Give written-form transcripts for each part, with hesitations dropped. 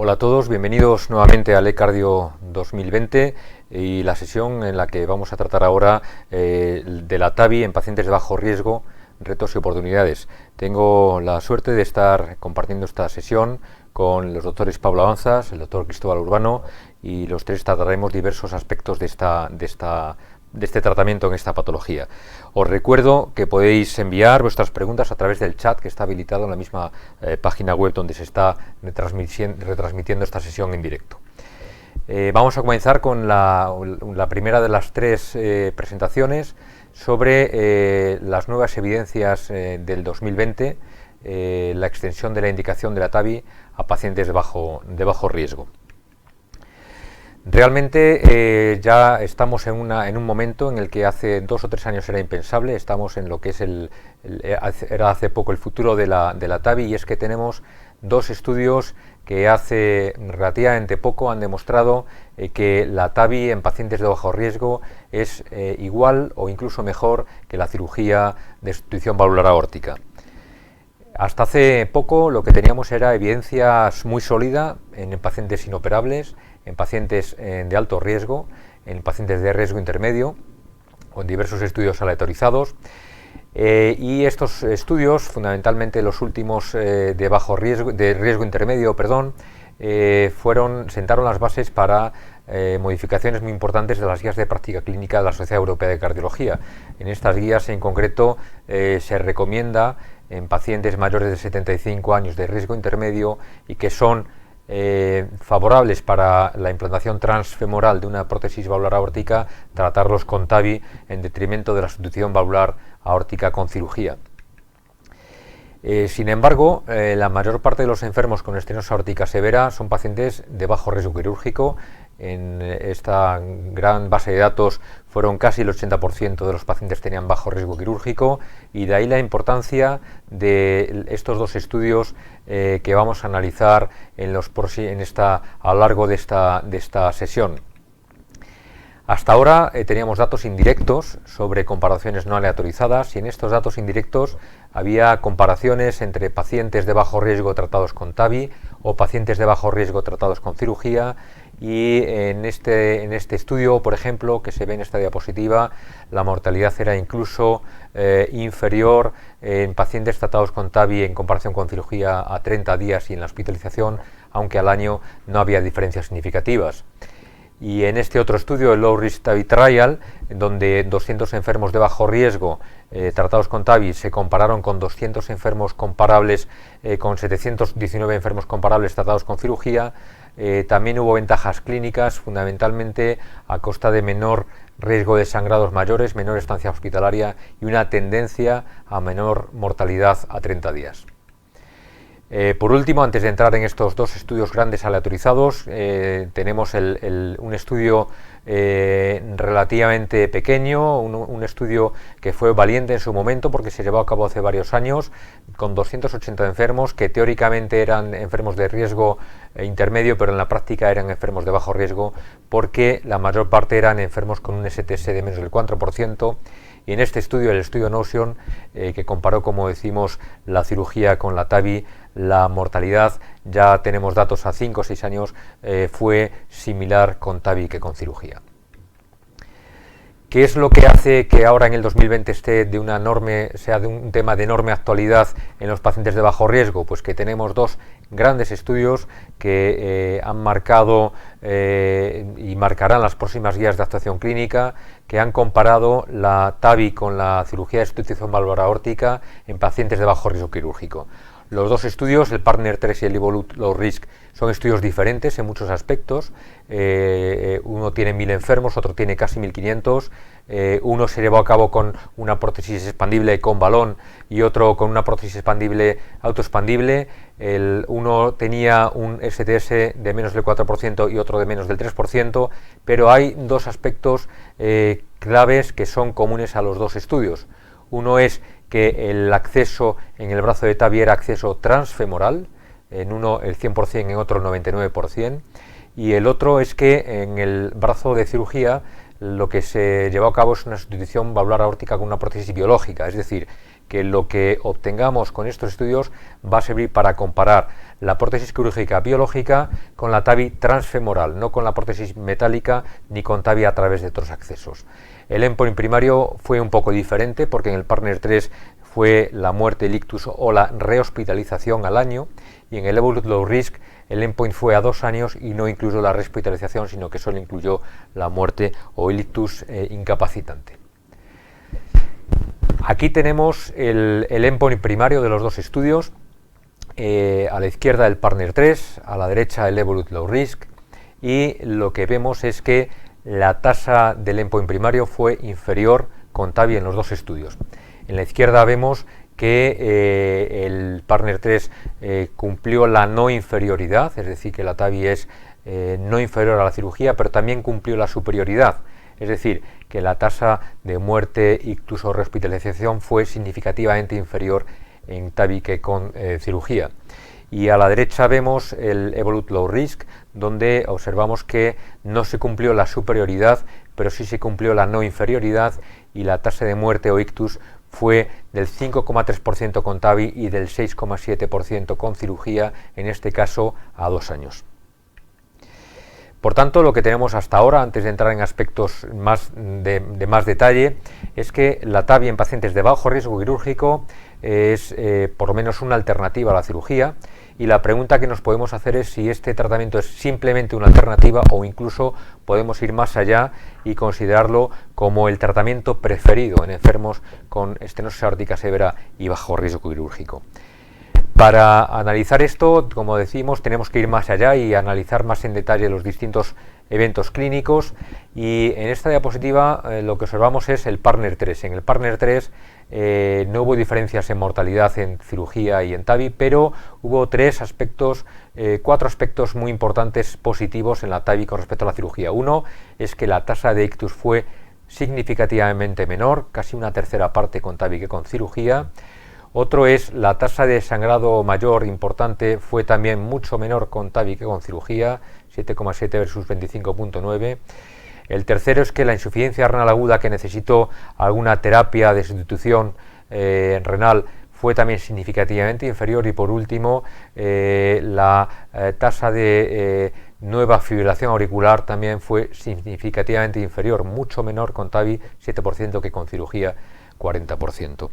Hola a todos, bienvenidos nuevamente al eCardio 2020 y la sesión en la que vamos a tratar ahora de la TAVI en pacientes de bajo riesgo, retos y oportunidades. Tengo la suerte de estar compartiendo esta sesión con los doctores Pablo Avanzas, el doctor Cristóbal Urbano, y los tres trataremos diversos aspectos de este tratamiento en esta patología. Os recuerdo que podéis enviar vuestras preguntas a través del chat que está habilitado en la misma página web donde se está retransmitiendo esta sesión en directo. Vamos a comenzar con la primera de las tres presentaciones sobre las nuevas evidencias del 2020, la extensión de la indicación de la TAVI a pacientes de bajo riesgo. Realmente ya estamos en un momento en el que hace 2 o 3 años era impensable. Estamos en lo que es era hace poco el futuro de la TAVI, y es que tenemos dos estudios que hace relativamente poco han demostrado que la TAVI en pacientes de bajo riesgo es igual o incluso mejor que la cirugía de sustitución valvular aórtica. Hasta hace poco lo que teníamos era evidencia muy sólida en pacientes inoperables, en pacientes de alto riesgo, en pacientes de riesgo intermedio, con diversos estudios aleatorizados. Y estos estudios, fundamentalmente los últimos de riesgo intermedio, sentaron las bases para modificaciones muy importantes de las guías de práctica clínica de la Sociedad Europea de Cardiología. En estas guías en concreto se recomienda en pacientes mayores de 75 años de riesgo intermedio y que son favorables para la implantación transfemoral de una prótesis valvular aórtica, tratarlos con TAVI en detrimento de la sustitución valvular aórtica con cirugía. Sin embargo, la mayor parte de los enfermos con estenosis aórtica severa son pacientes de bajo riesgo quirúrgico. En esta gran base de datos fueron casi el 80% de los pacientes tenían bajo riesgo quirúrgico, y de ahí la importancia de estos dos estudios que vamos a analizar a lo largo de esta sesión. Hasta ahora teníamos datos indirectos sobre comparaciones no aleatorizadas, y en estos datos indirectos había comparaciones entre pacientes de bajo riesgo tratados con TAVI o pacientes de bajo riesgo tratados con cirugía. Y en este estudio, por ejemplo, que se ve en esta diapositiva, la mortalidad era incluso inferior en pacientes tratados con TAVI en comparación con cirugía a 30 días y en la hospitalización, aunque al año no había diferencias significativas. Y en este otro estudio, el Low Risk TAVI Trial, donde 200 enfermos de bajo riesgo tratados con TAVI se compararon con 200 enfermos comparables, con 719 enfermos comparables tratados con cirugía, también hubo ventajas clínicas, fundamentalmente a costa de menor riesgo de sangrados mayores, menor estancia hospitalaria y una tendencia a menor mortalidad a 30 días. Por último, antes de entrar en estos dos estudios grandes aleatorizados, tenemos un estudio relativamente pequeño, un estudio que fue valiente en su momento porque se llevó a cabo hace varios años, con 280 enfermos que teóricamente eran enfermos de riesgo intermedio, pero en la práctica eran enfermos de bajo riesgo porque la mayor parte eran enfermos con un STS de menos del 4%. Y en este estudio, el estudio Notion, que comparó, como decimos, la cirugía con la TAVI, la mortalidad, ya tenemos datos a 5 o 6 años, fue similar con TAVI que con cirugía. ¿Qué es lo que hace que ahora en el 2020 sea de un tema de enorme actualidad en los pacientes de bajo riesgo? Pues que tenemos dos grandes estudios que han marcado y marcarán las próximas guías de actuación clínica, que han comparado la TAVI con la cirugía de sustitución valvular aórtica en pacientes de bajo riesgo quirúrgico. Los dos estudios, el Partner 3 y el Evolute Low Risk, son estudios diferentes en muchos aspectos. Uno tiene 1000 enfermos, otro tiene casi 1500. Uno se llevó a cabo con una prótesis expandible con balón y otro con una prótesis expandible autoexpandible. Uno tenía un STS de menos del 4% y otro de menos del 3%, pero hay dos aspectos claves que son comunes a los dos estudios. Uno es que el acceso en el brazo de TAVI era acceso transfemoral, en uno el 100%, en otro el 99%, y el otro es que en el brazo de cirugía lo que se llevó a cabo es una sustitución valvular aórtica con una prótesis biológica, es decir, que lo que obtengamos con estos estudios va a servir para comparar la prótesis quirúrgica biológica con la TAVI transfemoral, no con la prótesis metálica ni con TAVI a través de otros accesos. El endpoint primario fue un poco diferente porque en el PARTNER 3 fue la muerte, el ictus o la rehospitalización al año, y en el Evolut Low Risk el endpoint fue a 2 años y no incluyó la rehospitalización, sino que solo incluyó la muerte o el ictus incapacitante. Aquí tenemos el endpoint primario de los dos estudios, a la izquierda el PARTNER 3, a la derecha el Evolut Low Risk, y lo que vemos es que la tasa del endpoint primario fue inferior con TAVI en los dos estudios. En la izquierda vemos que el PARTNER 3 cumplió la no inferioridad, es decir, que la TAVI es no inferior a la cirugía, pero también cumplió la superioridad, es decir, que la tasa de muerte, ictus o rehospitalización fue significativamente inferior en TAVI que con cirugía. Y a la derecha vemos el Evolut Low Risk, donde observamos que no se cumplió la superioridad, pero sí se cumplió la no inferioridad, y la tasa de muerte o ictus fue del 5,3% con TAVI y del 6,7% con cirugía, en este caso a 2 años. Por tanto, lo que tenemos hasta ahora, antes de entrar en aspectos de más detalle, es que la TAVI en pacientes de bajo riesgo quirúrgico es por lo menos una alternativa a la cirugía, y la pregunta que nos podemos hacer es si este tratamiento es simplemente una alternativa o incluso podemos ir más allá y considerarlo como el tratamiento preferido en enfermos con estenosis aórtica severa y bajo riesgo quirúrgico. Para analizar esto, como decimos, tenemos que ir más allá y analizar más en detalle los distintos eventos clínicos, y en esta diapositiva lo que observamos es el PARTNER 3. En el PARTNER 3 no hubo diferencias en mortalidad en cirugía y en TAVI, pero hubo 4 aspectos muy importantes positivos en la TAVI con respecto a la cirugía. Uno es que la tasa de ictus fue significativamente menor, casi una tercera parte con TAVI que con cirugía. Otro es la tasa de sangrado mayor importante fue también mucho menor con TAVI que con cirugía, 7,7 versus 25,9. El tercero es que la insuficiencia renal aguda que necesitó alguna terapia de sustitución renal fue también significativamente inferior, y por último la tasa de nueva fibrilación auricular también fue significativamente inferior, mucho menor con TAVI, 7%, que con cirugía, 40%.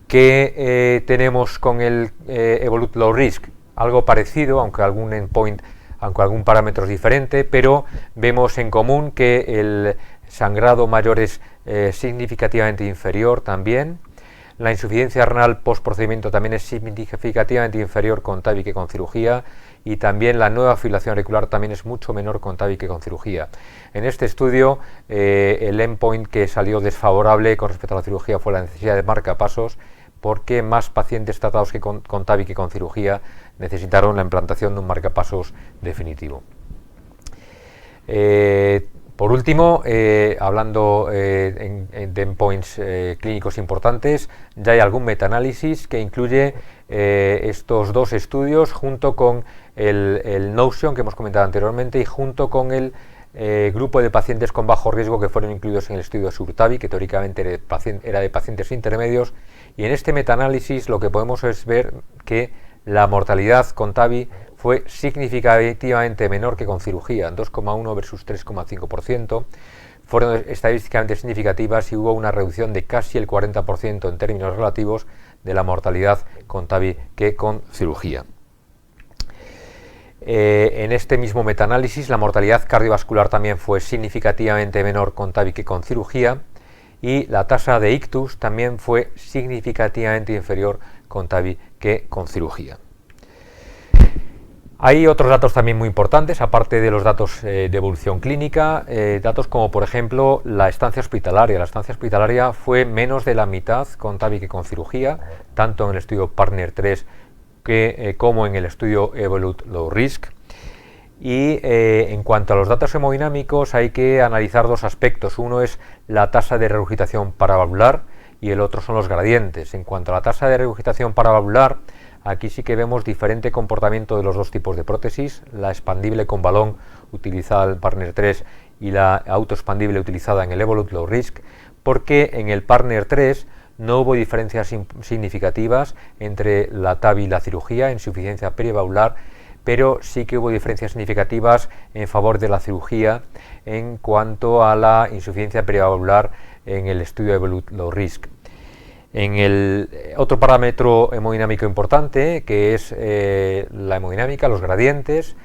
¿Qué tenemos con el Evolut Low Risk? Algo parecido, aunque algún parámetro es diferente, pero vemos en común que el sangrado mayor es significativamente inferior también. La insuficiencia renal post procedimiento también es significativamente inferior con TAVI que con cirugía, y también la nueva fibrilación auricular también es mucho menor con TAVI que con cirugía. En este estudio el endpoint que salió desfavorable con respecto a la cirugía fue la necesidad de marcapasos, porque más pacientes tratados con TAVI que con cirugía necesitaron la implantación de un marcapasos definitivo. Por último, hablando de endpoints clínicos importantes, ya hay algún metaanálisis que incluye estos dos estudios junto con el Notion que hemos comentado anteriormente, y junto con el grupo de pacientes con bajo riesgo que fueron incluidos en el estudio SURTAVI, que teóricamente era de pacientes intermedios. Y en este metaanálisis lo que podemos es ver que la mortalidad con TAVI fue significativamente menor que con cirugía, 2,1 versus 3,5%. Fueron estadísticamente significativas y hubo una reducción de casi el 40% en términos relativos de la mortalidad con TAVI que con cirugía. En este mismo metaanálisis la mortalidad cardiovascular también fue significativamente menor con TAVI que con cirugía, y la tasa de ictus también fue significativamente inferior con TAVI que con cirugía. Hay otros datos también muy importantes, aparte de los datos de evolución clínica, datos como por ejemplo la estancia hospitalaria. La estancia hospitalaria fue menos de la mitad con TAVI que con cirugía, tanto en el estudio PARTNER 3 como en el estudio Evolut Low Risk. Y en cuanto a los datos hemodinámicos hay que analizar dos aspectos. Uno es la tasa de regurgitación paravalvular y el otro son los gradientes. En cuanto a la tasa de regurgitación paravalvular, aquí sí que vemos diferente comportamiento de los dos tipos de prótesis, la expandible con balón utilizada en el PARTNER 3 y la autoexpandible utilizada en el Evolut Low Risk, porque en el Partner 3 no hubo diferencias significativas entre la TAVI y la cirugía, insuficiencia perivalvular, pero sí que hubo diferencias significativas en favor de la cirugía en cuanto a la insuficiencia perivalvular en el estudio Evolut Low Risk. En el otro parámetro hemodinámico importante, que es la hemodinámica, los gradientes,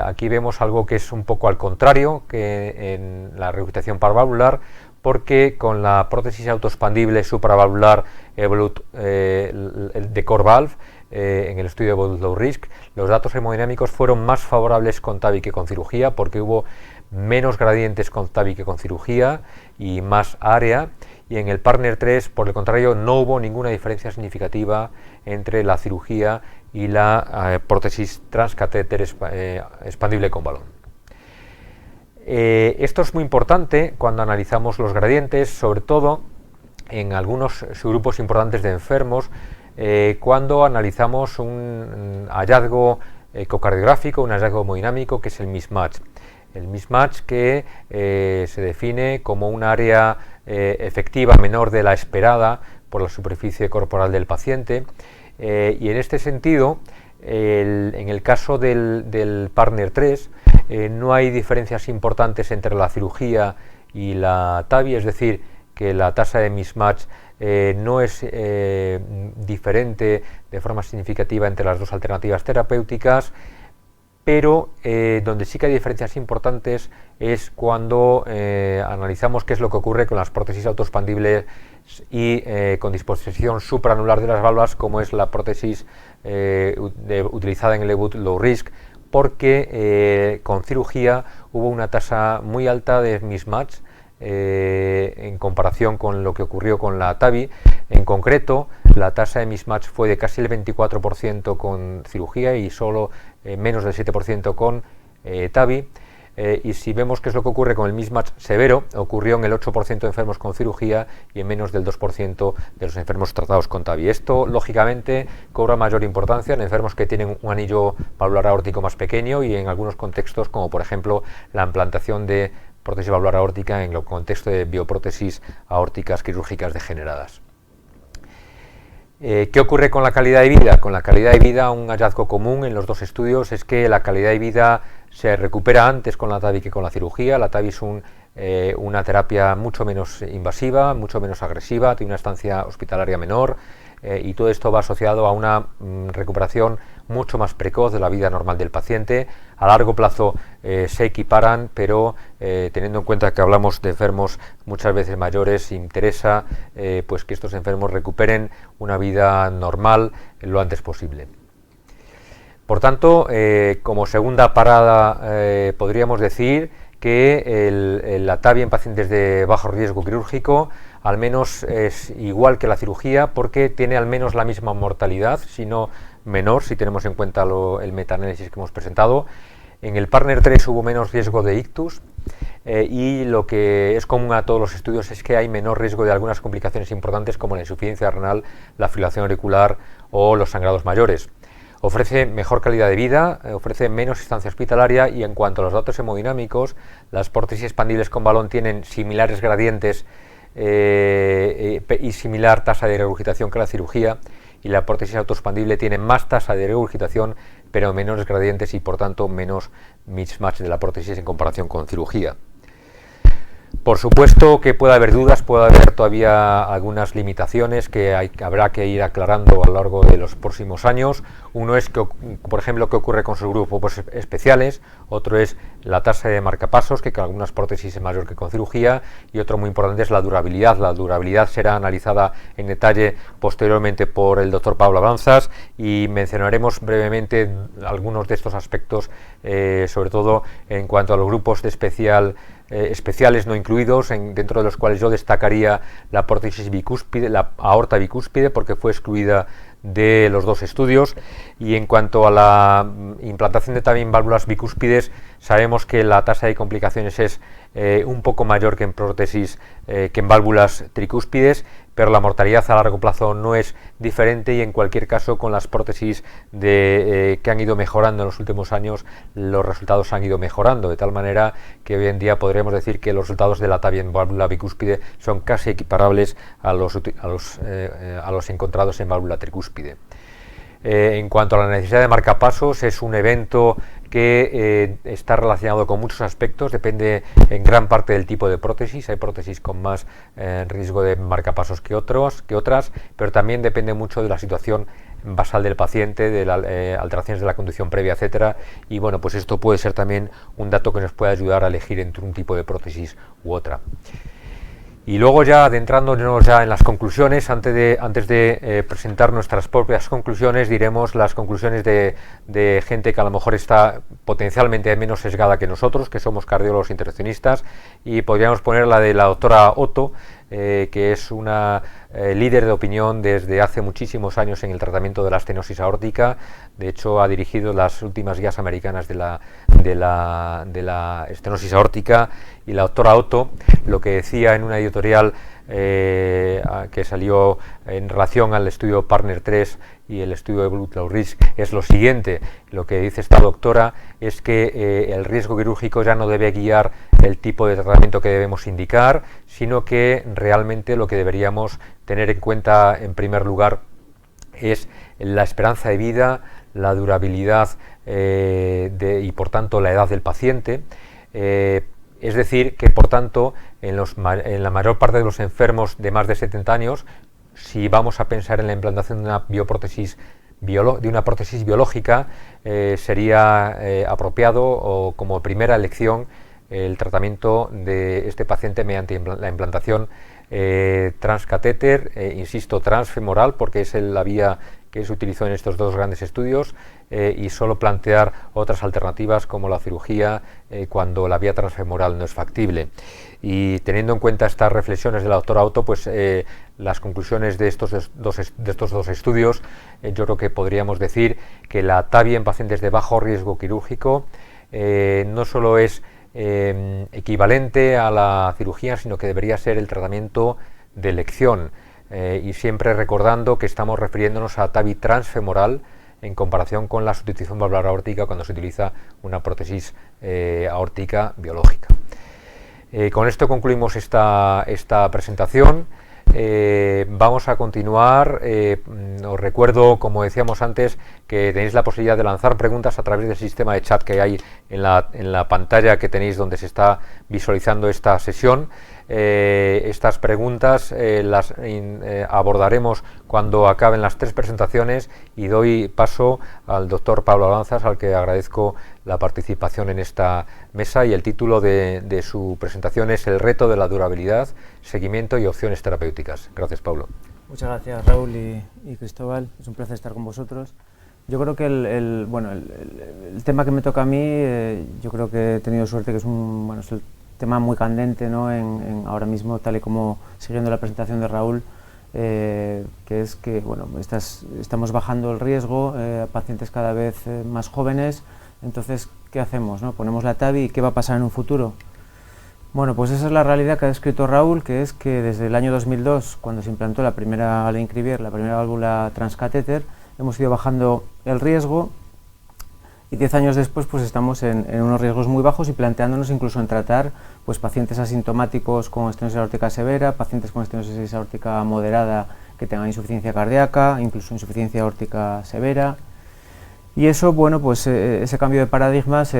aquí vemos algo que es un poco al contrario que en la regurgitación paravalvular, porque con la prótesis autoexpandible supravalvular Evolut de CoreValve, en el estudio Evolut Low Risk, los datos hemodinámicos fueron más favorables con TAVI que con cirugía, porque hubo menos gradientes con TAVI que con cirugía y más área, y en el Partner 3, por el contrario, no hubo ninguna diferencia significativa entre la cirugía y la prótesis transcatéter expandible con balón. Esto es muy importante cuando analizamos los gradientes, sobre todo en algunos subgrupos importantes de enfermos, cuando analizamos un hallazgo ecocardiográfico, un hallazgo hemodinámico, que es el mismatch. El mismatch que se define como un área efectiva menor de la esperada por la superficie corporal del paciente, y en este sentido, en el caso del Partner 3, no hay diferencias importantes entre la cirugía y la TAVI, es decir, que la tasa de mismatch no es diferente de forma significativa entre las dos alternativas terapéuticas, pero donde sí que hay diferencias importantes es cuando analizamos qué es lo que ocurre con las prótesis autoexpandibles y con disposición supraanular de las válvulas, como es la prótesis utilizada en el Evolut Low Risk, porque con cirugía hubo una tasa muy alta de mismatch en comparación con lo que ocurrió con la TAVI. En concreto, la tasa de mismatch fue de casi el 24% con cirugía y solo menos del 7% con TAVI. Y si vemos qué es lo que ocurre con el mismatch severo, ocurrió en el 8% de enfermos con cirugía y en menos del 2% de los enfermos tratados con TAVI. Esto, lógicamente, cobra mayor importancia en enfermos que tienen un anillo valvular aórtico más pequeño y en algunos contextos, como por ejemplo la implantación de prótesis valvular aórtica en el contexto de bioprótesis aórticas quirúrgicas degeneradas. ¿Qué ocurre con la calidad de vida? Con la calidad de vida, un hallazgo común en los dos estudios es que la calidad de vida se recupera antes con la TAVI que con la cirugía. La TAVI es una terapia mucho menos invasiva, mucho menos agresiva, tiene una estancia hospitalaria menor, y todo esto va asociado a una recuperación mucho más precoz de la vida normal del paciente. A largo plazo se equiparan, pero teniendo en cuenta que hablamos de enfermos muchas veces mayores, interesa pues que estos enfermos recuperen una vida normal lo antes posible. Por tanto, como segunda parada podríamos decir que la TAVI en pacientes de bajo riesgo quirúrgico al menos es igual que la cirugía, porque tiene al menos la misma mortalidad, si no menor, si tenemos en cuenta el metaanálisis que hemos presentado. En el Partner 3 hubo menos riesgo de ictus, y lo que es común a todos los estudios es que hay menor riesgo de algunas complicaciones importantes como la insuficiencia renal, la fibrilación auricular o los sangrados mayores. Ofrece mejor calidad de vida, ofrece menos estancia hospitalaria, y en cuanto a los datos hemodinámicos, las prótesis expandibles con balón tienen similares gradientes y similar tasa de regurgitación que la cirugía, y la prótesis autoexpandible tiene más tasa de regurgitación pero menores gradientes y por tanto menos mismatch de la prótesis en comparación con cirugía. Por supuesto que puede haber dudas, puede haber todavía algunas limitaciones que habrá que ir aclarando a lo largo de los próximos años. Uno es, por ejemplo, qué ocurre con sus grupos especiales, otro es la tasa de marcapasos, que con algunas prótesis es mayor que con cirugía, y otro muy importante es la durabilidad. La durabilidad será analizada en detalle posteriormente por el doctor Pablo Avanzas, y mencionaremos brevemente algunos de estos aspectos, sobre todo en cuanto a los grupos de especiales no incluidos, dentro de los cuales yo destacaría la prótesis bicúspide, la aorta bicúspide, porque fue excluida de los dos estudios. Y en cuanto a la implantación de también válvulas bicúspides, sabemos que la tasa de complicaciones es un poco mayor que en prótesis, que en válvulas tricúspides, pero la mortalidad a largo plazo no es diferente, y en cualquier caso con las prótesis que han ido mejorando en los últimos años, los resultados han ido mejorando, de tal manera que hoy en día podríamos decir que los resultados de la TAVI en válvula bicúspide son casi equiparables a los encontrados en válvula tricúspide. En cuanto a la necesidad de marcapasos, es un evento que está relacionado con muchos aspectos, depende en gran parte del tipo de prótesis. Hay prótesis con más riesgo de marcapasos que otras, pero también depende mucho de la situación basal del paciente, de las alteraciones de la conducción previa, etcétera, y bueno, pues esto puede ser también un dato que nos puede ayudar a elegir entre un tipo de prótesis u otra. Y luego, ya adentrándonos ya en las conclusiones, antes de presentar nuestras propias conclusiones, diremos las conclusiones de gente que a lo mejor está potencialmente menos sesgada que nosotros, que somos cardiólogos intervencionistas, y podríamos poner la de la doctora Otto, que es una líder de opinión desde hace muchísimos años en el tratamiento de la estenosis aórtica. De hecho, ha dirigido las últimas guías americanas de la estenosis aórtica, y la doctora Otto lo que decía en una editorial que salió en relación al estudio Partner 3 y el estudio de Blood Low Risk es lo siguiente. Lo que dice esta doctora es que el riesgo quirúrgico ya no debe guiar el tipo de tratamiento que debemos indicar, sino que realmente lo que deberíamos tener en cuenta en primer lugar es la esperanza de vida, la durabilidad y por tanto la edad del paciente. Es decir, que por tanto en la mayor parte de los enfermos de más de 70 años, si vamos a pensar en la implantación de una prótesis biológica, sería apropiado, o como primera elección, el tratamiento de este paciente mediante la implantación transcatéter, insisto, transfemoral, porque es la vía que se utilizó en estos dos grandes estudios, y solo plantear otras alternativas como la cirugía cuando la vía transfemoral no es factible. Y teniendo en cuenta estas reflexiones de la doctora Otto, pues las conclusiones de estos dos estudios, yo creo que podríamos decir que la TAVI en pacientes de bajo riesgo quirúrgico no solo es equivalente a la cirugía, sino que debería ser el tratamiento de elección, y siempre recordando que estamos refiriéndonos a TAVI transfemoral en comparación con la sustitución valvular aórtica cuando se utiliza una prótesis aórtica biológica. Con esto concluimos esta presentación. Vamos a continuar. Os recuerdo, como decíamos antes, que tenéis la posibilidad de lanzar preguntas a través del sistema de chat que hay en la pantalla que tenéis donde se está visualizando esta sesión. Estas preguntas las abordaremos cuando acaben las tres presentaciones, y doy paso al doctor Pablo Avanzas, al que agradezco la participación en esta mesa, y el título de su presentación es El reto de la durabilidad, seguimiento y opciones terapéuticas. Gracias, Pablo. Muchas gracias, Raúl y Cristóbal, es un placer estar con vosotros. Yo creo que el tema que me toca a mí, yo creo que he tenido suerte, que es es el tema muy candente, ¿no? Ahora mismo, tal y como siguiendo la presentación de Raúl, que es que estamos bajando el riesgo a pacientes cada vez más jóvenes. Entonces, ¿qué hacemos, no? Ponemos la TAVI, y ¿qué va a pasar en un futuro? Bueno, pues esa es la realidad que ha descrito Raúl, que es que desde el año 2002, cuando se implantó la primera válvula transcatéter, hemos ido bajando el riesgo, y 10 años después pues estamos en unos riesgos muy bajos, y planteándonos incluso en tratar pues pacientes asintomáticos con estenosis aórtica severa, pacientes con estenosis aórtica moderada que tengan insuficiencia cardíaca, incluso insuficiencia aórtica severa. Y eso, ese cambio de paradigmas,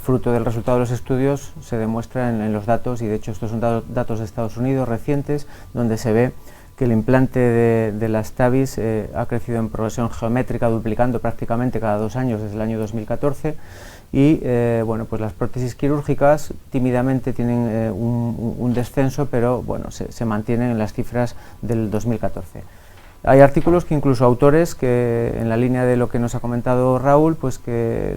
fruto del resultado de los estudios, se demuestra en los datos, y de hecho estos son datos de Estados Unidos recientes, donde se ve que el implante de las TAVIs ha crecido en progresión geométrica, duplicando prácticamente cada 2 años desde el año 2014, y las prótesis quirúrgicas tímidamente tienen un descenso, pero se mantienen en las cifras del 2014. Hay artículos que incluso autores que, en la línea de lo que nos ha comentado Raúl, pues que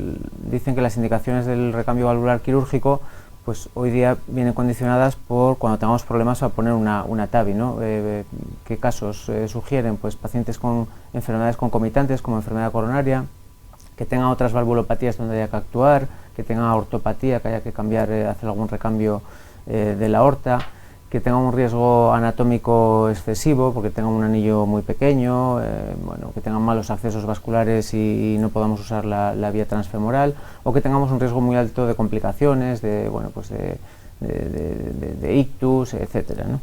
dicen que las indicaciones del recambio valvular quirúrgico pues hoy día vienen condicionadas por cuando tengamos problemas a poner una TAVI, ¿no? ¿Qué casos sugieren? Pues pacientes con enfermedades concomitantes como enfermedad coronaria, que tengan otras valvulopatías donde haya que actuar, que tengan ortopatía, que haya que cambiar, hacer algún recambio de la aorta, que tenga un riesgo anatómico excesivo, porque tenga un anillo muy pequeño, bueno, que tengan malos accesos vasculares y no podamos usar la vía transfemoral, o que tengamos un riesgo muy alto de complicaciones, de, bueno, pues de ictus, etcétera, ¿no?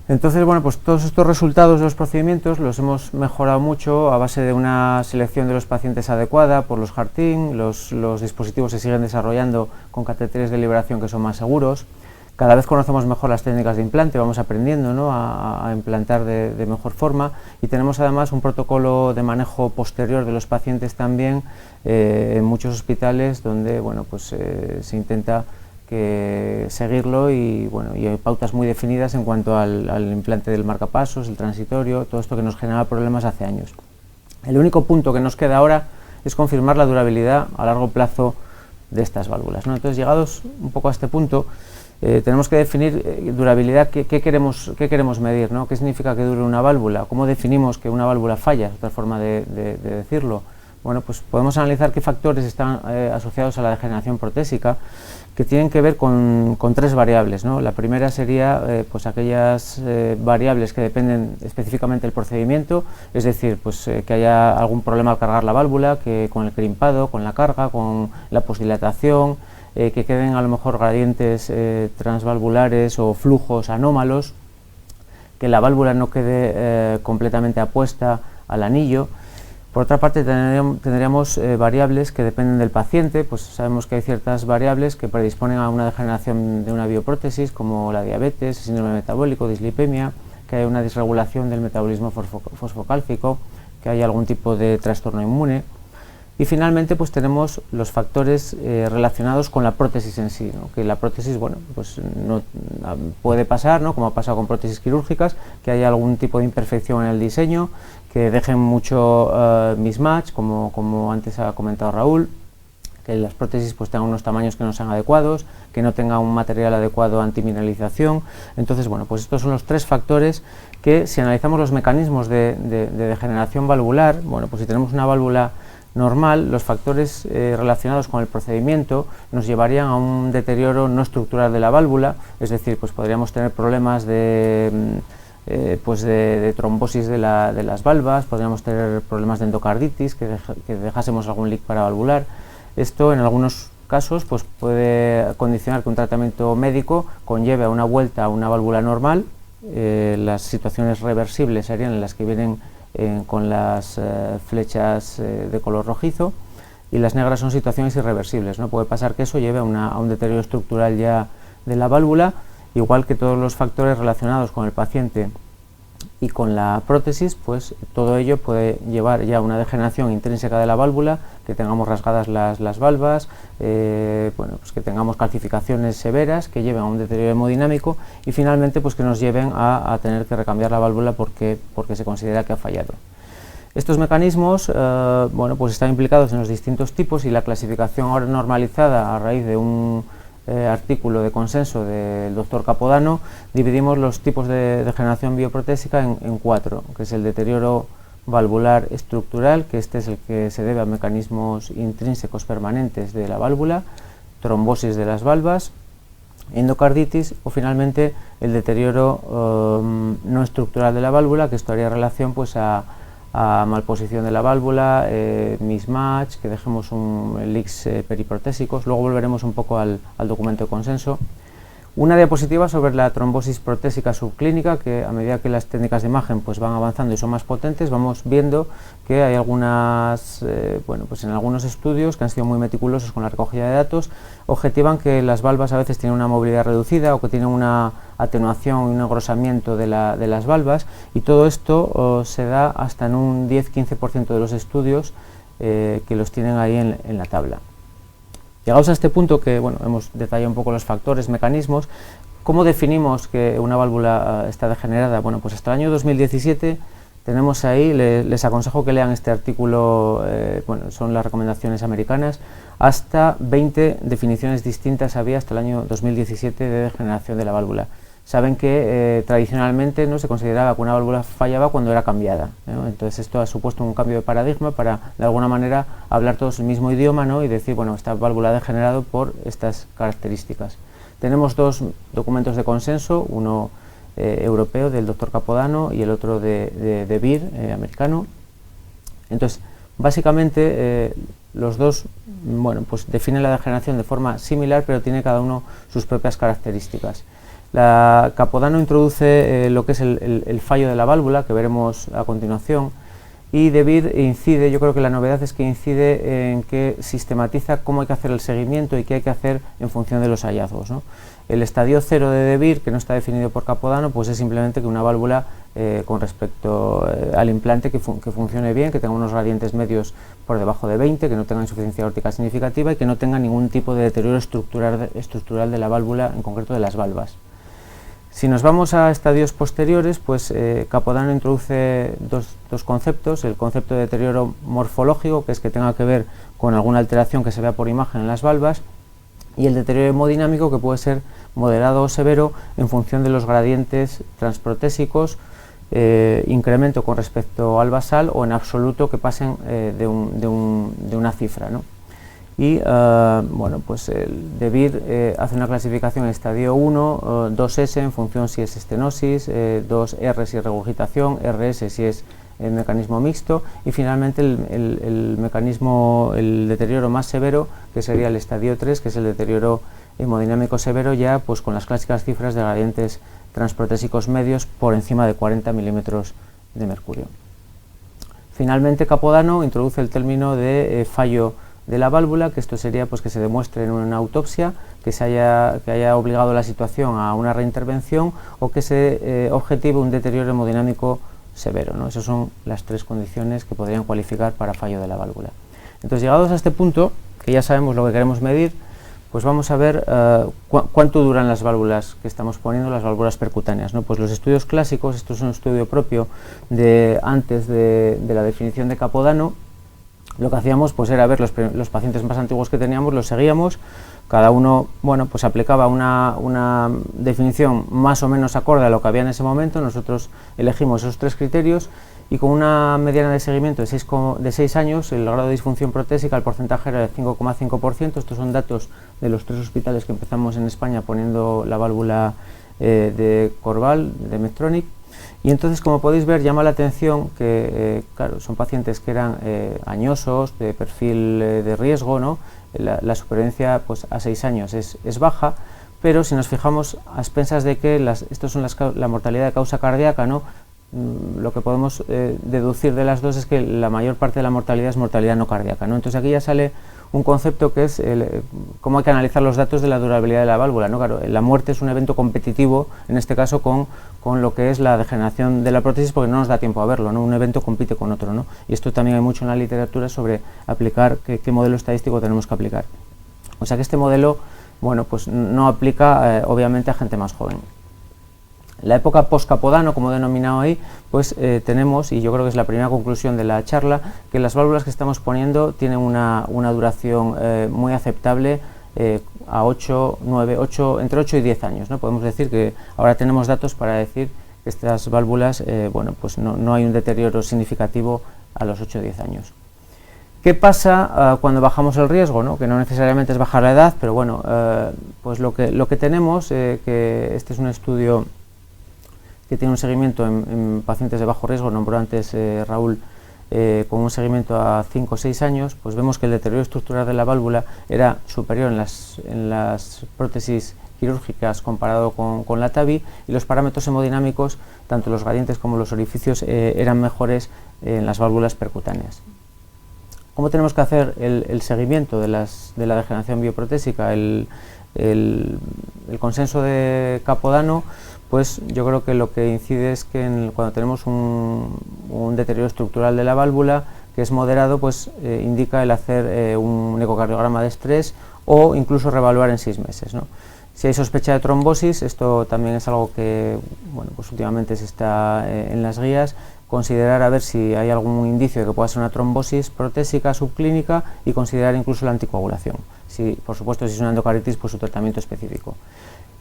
Entonces, bueno, pues todos estos resultados de los procedimientos los hemos mejorado mucho a base de una selección de los pacientes adecuada por los HeartTeam. Los dispositivos se siguen desarrollando con catéteres de liberación que son más seguros. Cada vez conocemos mejor las técnicas de implante, vamos aprendiendo, ¿no?, a implantar de mejor forma, y tenemos además un protocolo de manejo posterior de los pacientes también en muchos hospitales donde, bueno, pues se intenta seguirlo y, bueno, y hay pautas muy definidas en cuanto al implante del marcapasos, el transitorio, todo esto que nos generaba problemas hace años. El único punto que nos queda ahora es confirmar la durabilidad a largo plazo de estas válvulas, ¿no? Entonces, llegados un poco a este punto, tenemos que definir durabilidad, qué queremos medir, ¿no? ¿Qué significa que dure una válvula? ¿Cómo definimos que una válvula falla? Es otra forma de decirlo. Bueno, pues podemos analizar qué factores están asociados a la degeneración protésica, que tienen que ver con tres variables, ¿no? La primera sería pues aquellas variables que dependen específicamente del procedimiento, es decir, pues que haya algún problema al cargar la válvula, que con el crimpado, con la carga, con la posdilatación, que queden a lo mejor gradientes transvalvulares o flujos anómalos, que la válvula no quede completamente apuesta al anillo. Por otra parte, tendríamos variables que dependen del paciente, pues sabemos que hay ciertas variables que predisponen a una degeneración de una bioprótesis, como la diabetes, el síndrome metabólico, dislipemia, que hay una disregulación del metabolismo fosfocálcico, que hay algún tipo de trastorno inmune. Y finalmente, pues tenemos los factores relacionados con la prótesis en sí, ¿no? Que la prótesis, bueno, pues no puede pasar, ¿no?, como ha pasado con prótesis quirúrgicas, que haya algún tipo de imperfección en el diseño, que dejen mucho mismatch, como antes ha comentado Raúl, que las prótesis pues tengan unos tamaños que no sean adecuados, que no tenga un material adecuado antimineralización. Entonces, bueno, pues estos son los tres factores que, si analizamos los mecanismos de degeneración valvular, bueno, pues si tenemos una válvula normal, los factores relacionados con el procedimiento nos llevarían a un deterioro no estructural de la válvula, es decir, pues podríamos tener problemas de trombosis de las valvas, podríamos tener problemas de endocarditis, que dejásemos algún leak paravalvular. Esto en algunos casos pues puede condicionar que un tratamiento médico conlleve a una vuelta a una válvula normal. Las situaciones reversibles serían en las que vienen con las flechas de color rojizo, y las negras son situaciones irreversibles, ¿no? Puede pasar que eso lleve a un deterioro estructural ya de la válvula, igual que todos los factores relacionados con el paciente y con la prótesis, pues todo ello puede llevar ya a una degeneración intrínseca de la válvula, que tengamos rasgadas las valvas, bueno, pues que tengamos calcificaciones severas que lleven a un deterioro hemodinámico, y finalmente pues que nos lleven a tener que recambiar la válvula porque se considera que ha fallado. Estos mecanismos bueno, pues están implicados en los distintos tipos, y la clasificación ahora normalizada a raíz de un artículo de consenso del doctor Capodano, dividimos los tipos de degeneración bioprotésica en cuatro, que es el deterioro valvular estructural, que este es el que se debe a mecanismos intrínsecos permanentes de la válvula, trombosis de las valvas, endocarditis, o finalmente el deterioro no estructural de la válvula, que esto haría relación pues a malposición de la válvula, mismatch, que dejemos leaks periprotésicos. Luego volveremos un poco al documento de consenso. Una diapositiva sobre la trombosis protésica subclínica, que a medida que las técnicas de imagen pues van avanzando y son más potentes, vamos viendo que hay algunas, bueno, pues en algunos estudios que han sido muy meticulosos con la recogida de datos, objetivan que las valvas a veces tienen una movilidad reducida o que tienen una atenuación y un engrosamiento de las valvas, y todo esto se da hasta en un 10-15% de los estudios que los tienen ahí en la tabla. Llegados a este punto, que bueno, hemos detallado un poco los factores, mecanismos, ¿cómo definimos que una válvula está degenerada? Bueno, pues hasta el año 2017 tenemos ahí, les aconsejo que lean este artículo, bueno, son las recomendaciones americanas, hasta 20 definiciones distintas había hasta el año 2017 de degeneración de la válvula. Saben que tradicionalmente no se consideraba que una válvula fallaba cuando era cambiada, ¿no? Entonces esto ha supuesto un cambio de paradigma para de alguna manera hablar todos el mismo idioma, ¿no? Y decir, bueno, esta válvula ha degenerado por estas características. Tenemos dos documentos de consenso, uno europeo del doctor Capodano y el otro de Beer, americano. Entonces, básicamente los dos, bueno, pues definen la degeneración de forma similar, pero tiene cada uno sus propias características. Capodano introduce lo que es el fallo de la válvula, que veremos a continuación, y De Beer incide, yo creo que la novedad es que incide en que sistematiza cómo hay que hacer el seguimiento y qué hay que hacer en función de los hallazgos, ¿no? El estadio 0 de De Beer, que no está definido por Capodano, pues es simplemente que una válvula con respecto al implante que funcione bien, que tenga unos gradientes medios por debajo de 20, que no tenga insuficiencia aórtica significativa y que no tenga ningún tipo de deterioro estructural de la válvula, en concreto de las valvas. Si nos vamos a estadios posteriores, pues Capodano introduce dos conceptos: el concepto de deterioro morfológico, que es que tenga que ver con alguna alteración que se vea por imagen en las valvas, y el deterioro hemodinámico, que puede ser moderado o severo en función de los gradientes transprotésicos, incremento con respecto al basal o en absoluto que pasen de una cifra, ¿no? Y bueno, pues el De Beer hace una clasificación en estadio 1, 2S en función si es estenosis, 2R si es regurgitación, RS si es el mecanismo mixto, y finalmente el deterioro más severo, que sería el estadio 3, que es el deterioro hemodinámico severo, ya pues con las clásicas cifras de gradientes transprotésicos medios por encima de 40 milímetros de mercurio. Finalmente Capodano introduce el término de fallo de la válvula, que esto sería pues que se demuestre en una autopsia que haya obligado la situación a una reintervención o que se objetive un deterioro hemodinámico severo, ¿no? Esas son las tres condiciones que podrían cualificar para fallo de la válvula. Entonces, llegados a este punto, que ya sabemos lo que queremos medir, pues vamos a ver cuánto duran las válvulas que estamos poniendo, las válvulas percutáneas, ¿no? Pues los estudios clásicos, esto es un estudio propio de antes de la definición de Capodano. Lo que hacíamos pues era ver los pacientes más antiguos que teníamos, los seguíamos, cada uno, bueno, pues aplicaba una definición más o menos acorde a lo que había en ese momento. Nosotros elegimos esos tres criterios y con una mediana de seguimiento de 6 años, el grado de disfunción protésica, el porcentaje era de 5,5%. Estos son datos de los 3 hospitales que empezamos en España poniendo la válvula de Corval, de Medtronic. Y entonces, como podéis ver, llama la atención que, claro, son pacientes que eran añosos, de perfil de riesgo, ¿no? La supervivencia pues, a 6 años es baja, pero si nos fijamos a expensas de que estos son la mortalidad de causa cardíaca, ¿no? Lo que podemos deducir de las dos es que la mayor parte de la mortalidad es mortalidad no cardíaca, ¿no? Entonces aquí ya sale un concepto que es cómo hay que analizar los datos de la durabilidad de la válvula, ¿no? Claro, la muerte es un evento competitivo, en este caso con lo que es la degeneración de la prótesis, porque no nos da tiempo a verlo, ¿no? Un evento compite con otro, ¿no? Y esto también hay mucho en la literatura sobre aplicar qué modelo estadístico tenemos que aplicar. O sea que este modelo, bueno, pues no aplica obviamente a gente más joven. La época post-Capodano, como he denominado ahí, pues tenemos, y yo creo que es la primera conclusión de la charla, que las válvulas que estamos poniendo tienen una duración muy aceptable a 8, 9, 8, entre 8 y 10 años, ¿no? Podemos decir que ahora tenemos datos para decir que estas válvulas, bueno, pues no hay un deterioro significativo a los 8 o 10 años. ¿Qué pasa cuando bajamos el riesgo, ¿no? Que no necesariamente es bajar la edad, pero bueno, pues lo que tenemos, que este es un estudio que tiene un seguimiento en pacientes de bajo riesgo, nombró antes Raúl, con un seguimiento a 5 o 6 años, pues vemos que el deterioro estructural de la válvula era superior en las prótesis quirúrgicas comparado con la TAVI, y los parámetros hemodinámicos, tanto los gradientes como los orificios, eran mejores en las válvulas percutáneas. ¿Cómo tenemos que hacer el seguimiento de la degeneración bioprotésica? El consenso de Capodano, pues yo creo que lo que incide es que cuando tenemos un deterioro estructural de la válvula que es moderado, pues indica el hacer un ecocardiograma de estrés o incluso reevaluar en 6 meses, ¿no? Si hay sospecha de trombosis, esto también es algo que, bueno, pues últimamente se está en las guías, considerar a ver si hay algún indicio de que pueda ser una trombosis protésica subclínica y considerar incluso la anticoagulación. Si, por supuesto, si es una endocarditis, pues su tratamiento específico.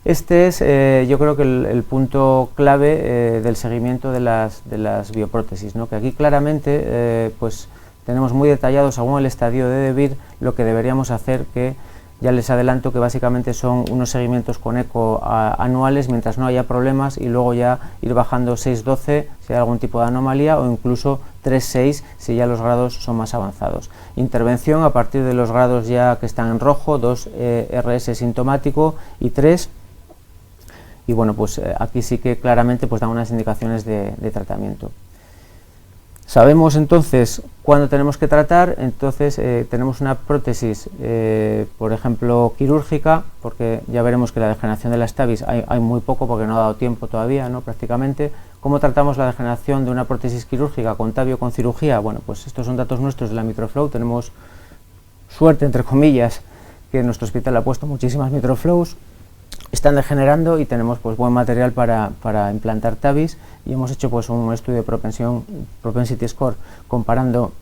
Este es, yo creo que el punto clave del seguimiento de las bioprótesis, ¿no? Que aquí claramente pues tenemos muy detallado, según el estadio de De Beer, lo que deberíamos hacer, que ya les adelanto que básicamente son unos seguimientos con eco anuales mientras no haya problemas, y luego ya ir bajando 6-12 si hay algún tipo de anomalía, o incluso 3-6 si ya los grados son más avanzados. Intervención a partir de los grados ya que están en rojo, 2 RS sintomático y 3. Y bueno, pues aquí sí que claramente pues dan unas indicaciones de tratamiento. Sabemos entonces cuándo tenemos que tratar. Entonces tenemos una prótesis, por ejemplo, quirúrgica, porque ya veremos que la degeneración de la Stabis hay muy poco, porque no ha dado tiempo todavía, ¿no? Prácticamente. ¿Cómo tratamos la degeneración de una prótesis quirúrgica, con TAVI o con cirugía? Bueno, pues estos son datos nuestros de la Mitroflow. Tenemos suerte, entre comillas, que nuestro hospital ha puesto muchísimas Mitroflows. Están degenerando y tenemos pues buen material para implantar TAVIs, y hemos hecho pues un estudio de propensity score comparando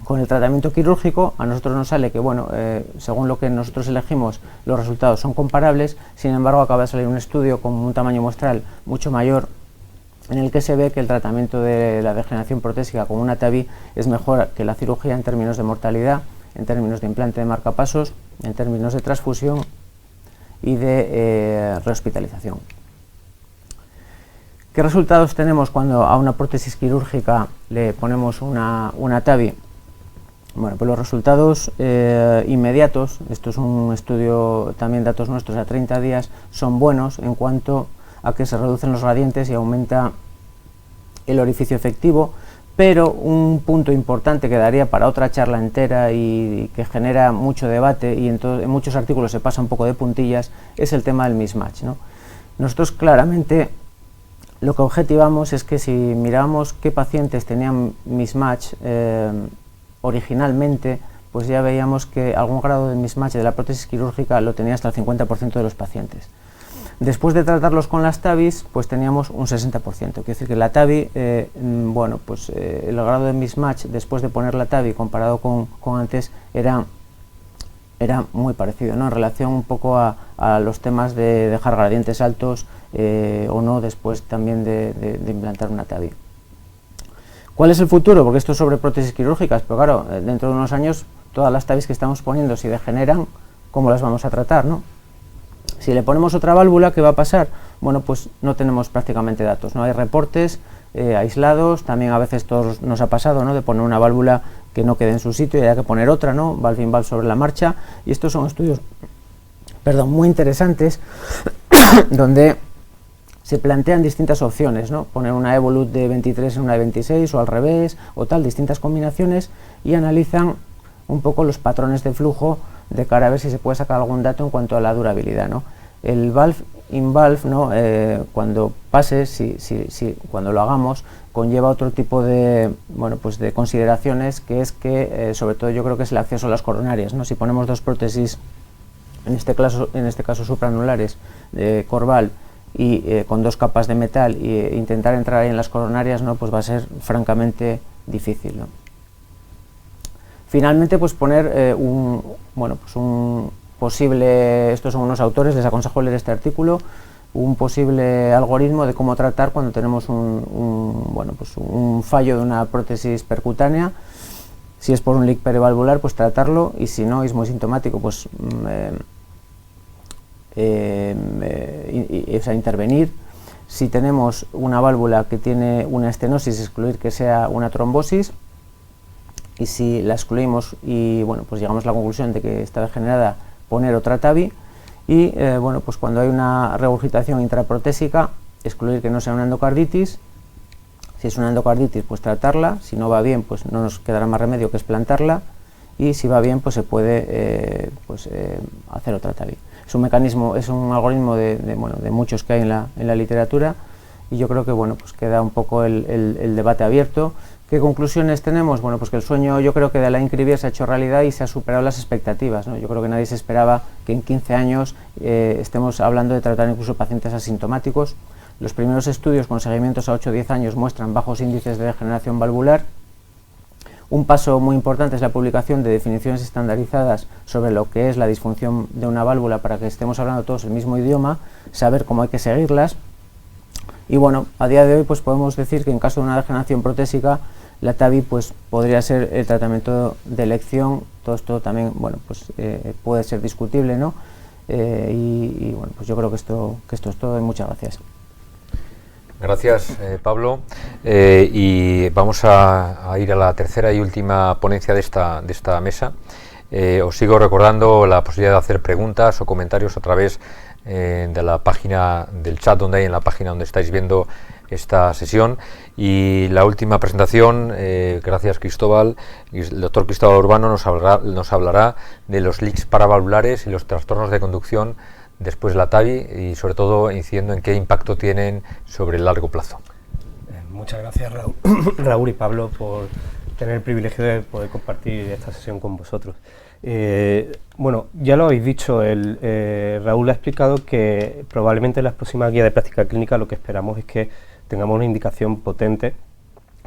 con el tratamiento quirúrgico. A nosotros nos sale que, bueno, según lo que nosotros elegimos, los resultados son comparables. Sin embargo, acaba de salir un estudio con un tamaño muestral mucho mayor, en el que se ve que el tratamiento de la degeneración protésica con una TAVI es mejor que la cirugía en términos de mortalidad, en términos de implante de marcapasos, en términos de transfusión y de rehospitalización. ¿Qué resultados tenemos cuando a una prótesis quirúrgica le ponemos una TAVI? Bueno, pues los resultados inmediatos, esto es un estudio, también datos nuestros a 30 días, son buenos en cuanto a que se reducen los gradientes y aumenta el orificio efectivo. Pero un punto importante que daría para otra charla entera y que genera mucho debate, y en muchos artículos se pasa un poco de puntillas, es el tema del mismatch, ¿no? Nosotros claramente lo que objetivamos es que si miramos qué pacientes tenían mismatch originalmente, pues ya veíamos que algún grado de mismatch de la prótesis quirúrgica lo tenía hasta el 50% de los pacientes. Después de tratarlos con las TAVIs, pues teníamos un 60%. Quiere decir que la TAVI, bueno, pues el grado de mismatch después de poner la TAVI comparado con antes era muy parecido, ¿no? En relación un poco a los temas de dejar gradientes altos o no después también de implantar una TAVI. ¿Cuál es el futuro? Porque esto es sobre prótesis quirúrgicas, pero claro, dentro de unos años todas las TAVIs que estamos poniendo, si degeneran, ¿cómo las vamos a tratar, no? Si le ponemos otra válvula, ¿qué va a pasar? Bueno, pues no tenemos prácticamente datos, no hay reportes aislados. También a veces todos nos ha pasado, ¿no?, de poner una válvula que no quede en su sitio y haya que poner otra, ¿no?, valve in valve sobre la marcha. Y estos son estudios, muy interesantes donde se plantean distintas opciones, ¿no?, poner una Evolut de 23 en una de 26 o al revés o tal, distintas combinaciones, y analizan un poco los patrones de flujo de cara a ver si se puede sacar algún dato en cuanto a la durabilidad, ¿no? El valve in valve, ¿no?, cuando pase, cuando lo hagamos, conlleva otro tipo de, bueno, pues de consideraciones, que es que sobre todo yo creo que es el acceso a las coronarias, ¿no? Si ponemos dos prótesis, en este caso supranulares, de Corval, y con dos capas de metal, e intentar entrar ahí en las coronarias, ¿no?, pues va a ser francamente difícil, ¿no? Finalmente, pues poner un posible, estos son unos autores, les aconsejo leer este artículo, un posible algoritmo de cómo tratar cuando tenemos un fallo de una prótesis percutánea. Si es por un leak perivalvular, pues tratarlo, y si no, es muy sintomático, pues intervenir. Si tenemos una válvula que tiene una estenosis, excluir que sea una trombosis. Y si la excluimos y bueno, pues llegamos a la conclusión de que está degenerada, poner otra TAVI. Y bueno, pues cuando hay una regurgitación intraprotésica, excluir que no sea una endocarditis. Si es una endocarditis, pues tratarla. Si no va bien, pues no nos quedará más remedio que explantarla. Y si va bien, pues se puede hacer otra TAVI. Es un mecanismo, es un algoritmo de muchos que hay en la literatura, y yo creo que bueno, pues queda un poco el debate abierto. ¿Qué conclusiones tenemos? Bueno, pues que el sueño, yo creo que de Alain Crivier se ha hecho realidad y se ha superado las expectativas, ¿no? Yo creo que nadie se esperaba que en 15 años estemos hablando de tratar incluso pacientes asintomáticos. Los primeros estudios con seguimientos a 8 o 10 años muestran bajos índices de degeneración valvular. Un paso muy importante es la publicación de definiciones estandarizadas sobre lo que es la disfunción de una válvula, para que estemos hablando todos el mismo idioma, saber cómo hay que seguirlas. Y bueno, a día de hoy pues podemos decir que en caso de una degeneración protésica, la TAVI pues podría ser el tratamiento de elección. Todo esto también, bueno, pues puede ser discutible, ¿no? Y bueno, pues yo creo que esto es todo, y muchas gracias. Gracias, Pablo. Y vamos a ir a la tercera y última ponencia de esta mesa. Os sigo recordando la posibilidad de hacer preguntas o comentarios a través de la página del chat donde hay en la página donde estáis viendo esta sesión. Y la última presentación, gracias Cristóbal, el doctor Cristóbal Urbano nos hablará de los leaks paravalvulares y los trastornos de conducción después de la TAVI, y sobre todo incidiendo en qué impacto tienen sobre el largo plazo. Muchas gracias Raúl y Pablo por tener el privilegio de poder compartir esta sesión con vosotros. Bueno, ya lo habéis dicho, Raúl ha explicado que probablemente en las próximas guías de práctica clínica lo que esperamos es que tengamos una indicación potente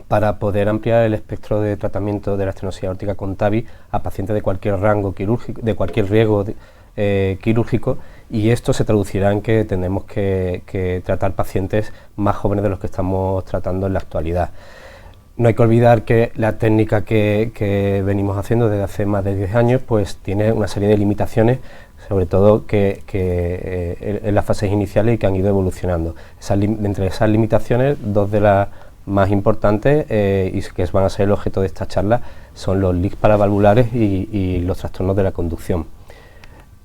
para poder ampliar el espectro de tratamiento de la estenosis aórtica con TAVI a pacientes de cualquier rango quirúrgico, de cualquier riesgo quirúrgico, y esto se traducirá en que tenemos que tratar pacientes más jóvenes de los que estamos tratando en la actualidad. No hay que olvidar que la técnica que venimos haciendo desde hace más de 10 años pues tiene una serie de limitaciones, sobre todo en las fases iniciales, y que han ido evolucionando. Entre esas limitaciones, dos de las más importantes y que van a ser el objeto de esta charla son los leaks paravalvulares y los trastornos de la conducción.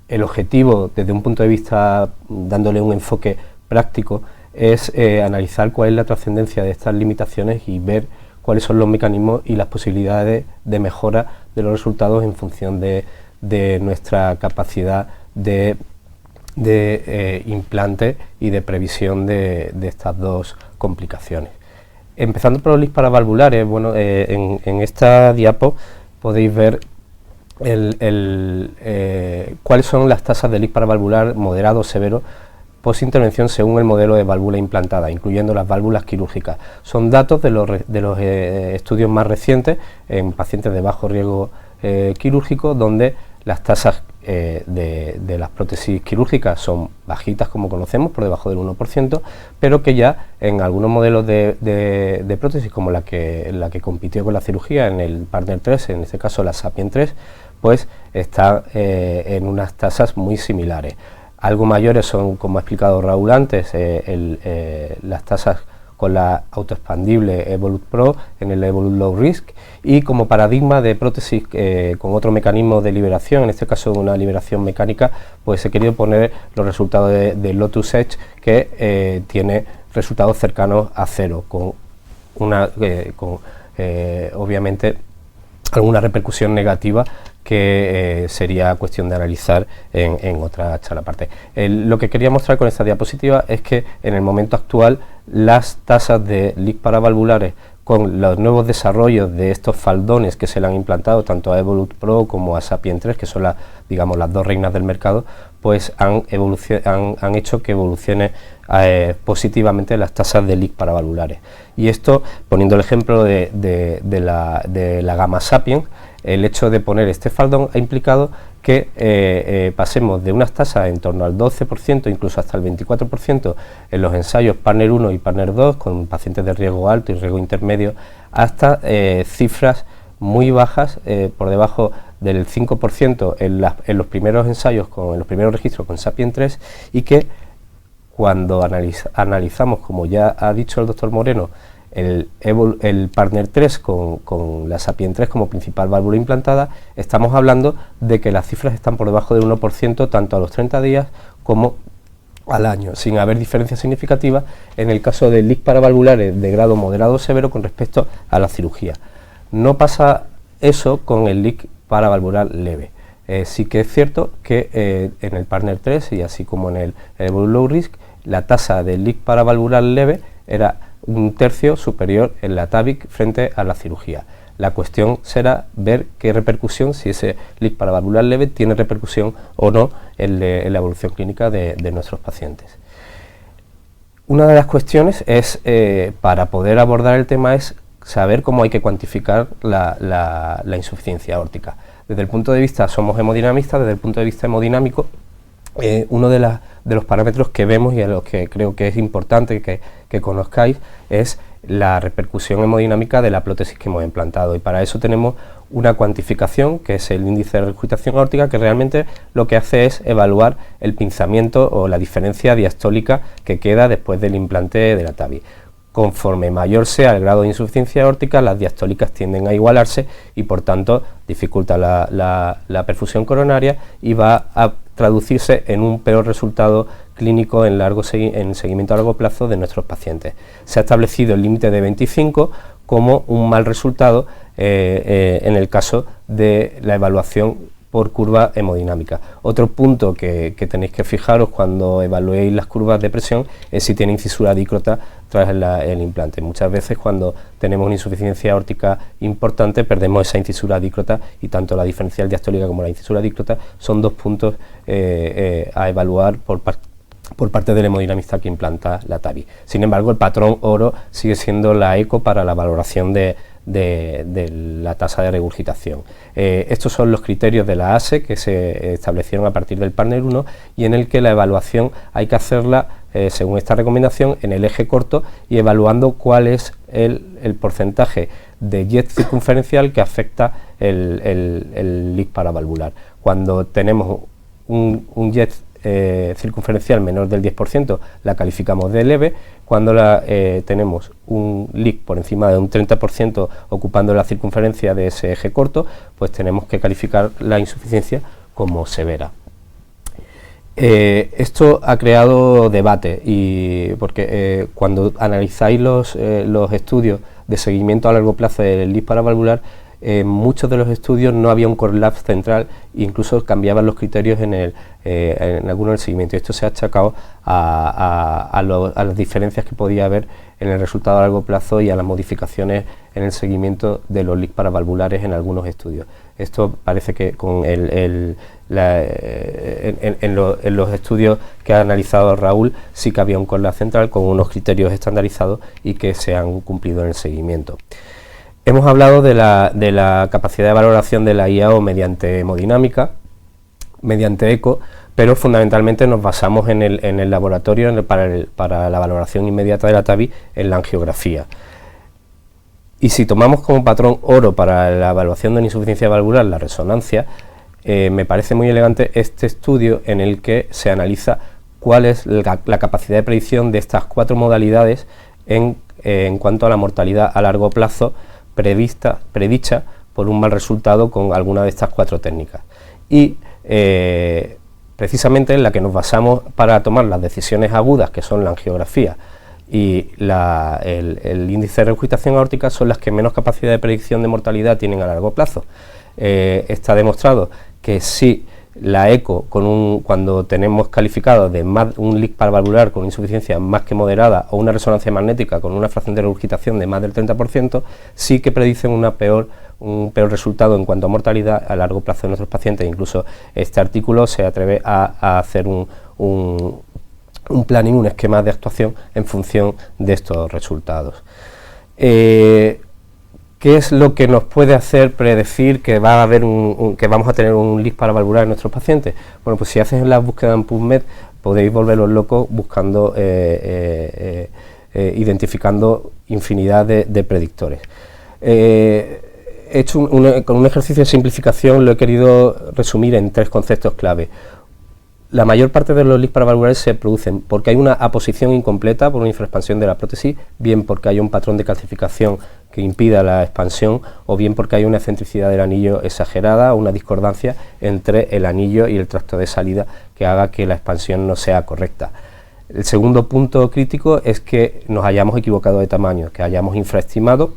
El objetivo, desde un punto de vista dándole un enfoque práctico, es analizar cuál es la trascendencia de estas limitaciones y ver cuáles son los mecanismos y las posibilidades de mejora de los resultados en función de nuestra capacidad de implante y de previsión de estas dos complicaciones. Empezando por los leaks paravalvulares, bueno, en esta diapo podéis ver cuáles son las tasas de leak paravalvular moderado o severo post-intervención según el modelo de válvula implantada, incluyendo las válvulas quirúrgicas. Son datos de los estudios más recientes en pacientes de bajo riesgo quirúrgico, donde las tasas de las prótesis quirúrgicas son bajitas, como conocemos, por debajo del 1%, pero que ya en algunos modelos de prótesis, como la que compitió con la cirugía en el PARTNER 3, en este caso la SAPIEN 3, pues está en unas tasas muy similares. Algo mayores son, como ha explicado Raúl antes, las tasas con la autoexpandible Evolut Pro en el Evolut Low Risk, y como paradigma de prótesis con otro mecanismo de liberación, en este caso una liberación mecánica, pues he querido poner los resultados de Lotus Edge, que tiene resultados cercanos a cero, con obviamente alguna repercusión negativa que sería cuestión de analizar en otra charla aparte. Lo que quería mostrar con esta diapositiva es que en el momento actual las tasas de leak paravalvulares, con los nuevos desarrollos de estos faldones que se le han implantado tanto a Evolut Pro como a SAPIEN 3, que son las dos reinas del mercado, pues han hecho que evolucione positivamente las tasas de leak paravalvulares. Y esto, poniendo el ejemplo de la gama SAPIEN, el hecho de poner este faldón ha implicado que pasemos de unas tasas en torno al 12%, incluso hasta el 24% en los ensayos PARTNER 1 y PARTNER 2 con pacientes de riesgo alto y riesgo intermedio, hasta cifras muy bajas, por debajo del 5% en los primeros ensayos, en los primeros registros con SAPIEN 3, y que cuando analizamos, como ya ha dicho el doctor Moreno, el PARTNER 3 con la SAPIEN 3 como principal válvula implantada, estamos hablando de que las cifras están por debajo del 1% tanto a los 30 días como al año, sin haber diferencias significativas en el caso de leak paravalvulares de grado moderado o severo con respecto a la cirugía. No pasa eso con el leak paravalvular leve. Sí que es cierto que en el PARTNER 3 y así como en el Evolut Low Risk, la tasa de leak paravalvular leve era un tercio superior en la TAVI frente a la cirugía. La cuestión será ver qué repercusión, si ese leak paravalvular leve tiene repercusión o no en la evolución clínica de nuestros pacientes. Una de las cuestiones es, para poder abordar el tema, es saber cómo hay que cuantificar la insuficiencia aórtica. Desde el punto de vista, somos hemodinamistas, desde el punto de vista hemodinámico, uno de los parámetros que vemos y a los que creo que es importante que conozcáis es la repercusión hemodinámica de la prótesis que hemos implantado, y para eso tenemos una cuantificación que es el índice de regurgitación aórtica, que realmente lo que hace es evaluar el pinzamiento o la diferencia diastólica que queda después del implante de la TAVI. Conforme mayor sea el grado de insuficiencia aórtica, las diastólicas tienden a igualarse y por tanto dificulta la perfusión coronaria y va a traducirse en un peor resultado clínico en seguimiento a largo plazo de nuestros pacientes. Se ha establecido el límite de 25 como un mal resultado en el caso de la evaluación por curva hemodinámica. Otro punto que tenéis que fijaros cuando evaluéis las curvas de presión es si tiene incisura dícrota tras el implante. Muchas veces cuando tenemos una insuficiencia aórtica importante perdemos esa incisura dícrota, y tanto la diferencial diastólica como la incisura dícrota son dos puntos a evaluar por parte del hemodinamista que implanta la TAVI. Sin embargo, el patrón oro sigue siendo la eco para la valoración de la tasa de regurgitación. Estos son los criterios de la ASE que se establecieron a partir del partner 1, y en el que la evaluación hay que hacerla según esta recomendación en el eje corto y evaluando cuál es el porcentaje de jet circunferencial que afecta el leak paravalvular. Cuando tenemos un jet circunferencial menor del 10%, la calificamos de leve. Cuando tenemos un leak por encima de un 30% ocupando la circunferencia de ese eje corto, pues tenemos que calificar la insuficiencia como severa. Esto ha creado debate, porque cuando analizáis los estudios de seguimiento a largo plazo del leak paravalvular, en muchos de los estudios no había un collapse central, incluso cambiaban los criterios en algunos del seguimiento, y esto se ha achacado a las diferencias que podía haber en el resultado a largo plazo y a las modificaciones en el seguimiento de los leaks paravalvulares en algunos estudios. Esto parece que en los estudios que ha analizado Raúl sí que había un collapse central con unos criterios estandarizados y que se han cumplido en el seguimiento. Hemos hablado de la capacidad de valoración de la IAO mediante hemodinámica, mediante eco, pero fundamentalmente nos basamos en el laboratorio para la valoración inmediata de la TAVI en la angiografía. Y si tomamos como patrón oro para la evaluación de la insuficiencia valvular la resonancia, me parece muy elegante este estudio en el que se analiza cuál es la capacidad de predicción de estas cuatro modalidades en cuanto a la mortalidad a largo plazo predicha por un mal resultado con alguna de estas cuatro técnicas, y precisamente en la que nos basamos para tomar las decisiones agudas, que son la angiografía y el índice de regurgitación aórtica, son las que menos capacidad de predicción de mortalidad tienen a largo plazo. Está demostrado que si la eco cuando tenemos calificado de un leak paravalvular con insuficiencia más que moderada, o una resonancia magnética con una fracción de regurgitación de más del 30%, sí que predicen un peor resultado en cuanto a mortalidad a largo plazo de nuestros pacientes. Incluso este artículo se atreve a hacer un planning, un esquema de actuación en función de estos resultados. ¿Qué es lo que nos puede hacer predecir que va a haber que vamos a tener un leak paravalvular en nuestros pacientes? Bueno, pues si haces la búsqueda en PubMed podéis volveros locos buscando, identificando infinidad de predictores. He hecho con un ejercicio de simplificación, lo he querido resumir en tres conceptos clave. La mayor parte de los leaks paravalvulares se producen porque hay una aposición incompleta por una infraexpansión de la prótesis, bien porque hay un patrón de calcificación que impida la expansión, o bien porque hay una excentricidad del anillo exagerada o una discordancia entre el anillo y el tracto de salida que haga que la expansión no sea correcta. El segundo punto crítico es que nos hayamos equivocado de tamaño, que hayamos infraestimado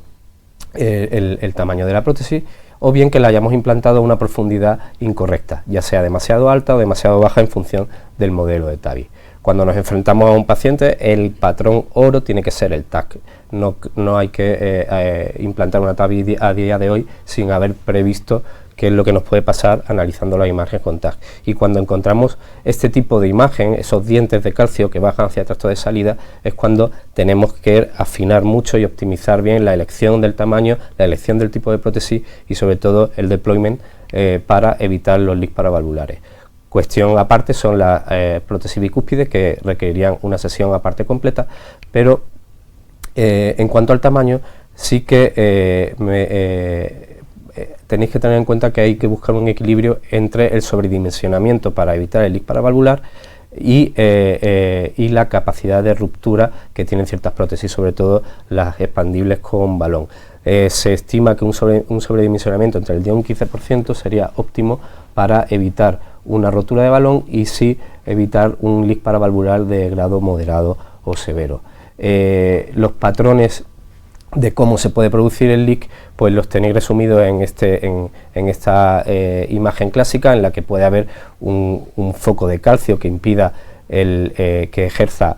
el tamaño de la prótesis, o bien que la hayamos implantado a una profundidad incorrecta, ya sea demasiado alta o demasiado baja en función del modelo de TAVI. Cuando nos enfrentamos a un paciente, el patrón oro tiene que ser el TAC. No hay que implantar una TAVI a día de hoy sin haber previsto qué es lo que nos puede pasar analizando la imagen con TAC. Y cuando encontramos este tipo de imagen, esos dientes de calcio que bajan hacia el tracto de salida, es cuando tenemos que afinar mucho y optimizar bien la elección del tamaño, la elección del tipo de prótesis y sobre todo el deployment para evitar los leaks paravalvulares. Cuestión aparte son las prótesis bicúspides, que requerirían una sesión aparte completa, pero en cuanto al tamaño, sí que tenéis que tener en cuenta que hay que buscar un equilibrio entre el sobredimensionamiento para evitar el leak paravalvular y la capacidad de ruptura que tienen ciertas prótesis, sobre todo las expandibles con balón. Se estima que un sobredimensionamiento entre el 10 y un 15% sería óptimo para evitar una rotura de balón y sí evitar un leak paravalvular de grado moderado o severo. Los patrones de cómo se puede producir el leak, pues los tenéis resumidos en esta imagen clásica, en la que puede haber un foco de calcio que impida que ejerza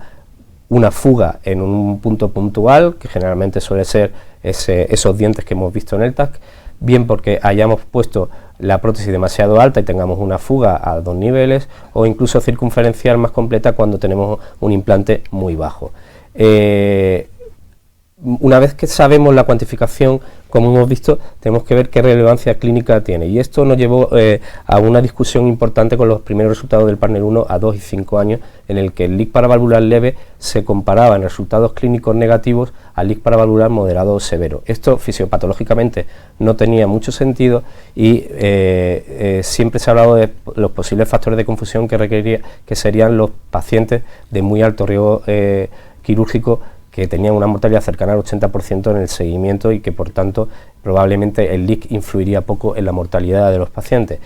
una fuga en un punto puntual, que generalmente suele ser esos dientes que hemos visto en el TAC, bien porque hayamos puesto la prótesis demasiado alta y tengamos una fuga a 2 niveles, o incluso circunferencial más completa cuando tenemos un implante muy bajo. Una vez que sabemos la cuantificación, como hemos visto, tenemos que ver qué relevancia clínica tiene, y esto nos llevó a una discusión importante con los primeros resultados del PARTNER 1 a 2 y 5 años, en el que el leak paravalvular leve se comparaba en resultados clínicos negativos al leak paravalvular moderado o severo. Esto fisiopatológicamente no tenía mucho sentido, y siempre se ha hablado de los posibles factores de confusión que serían los pacientes de muy alto riesgo quirúrgico, que tenían una mortalidad cercana al 80% en el seguimiento, y que por tanto probablemente el leak influiría poco en la mortalidad de los pacientes.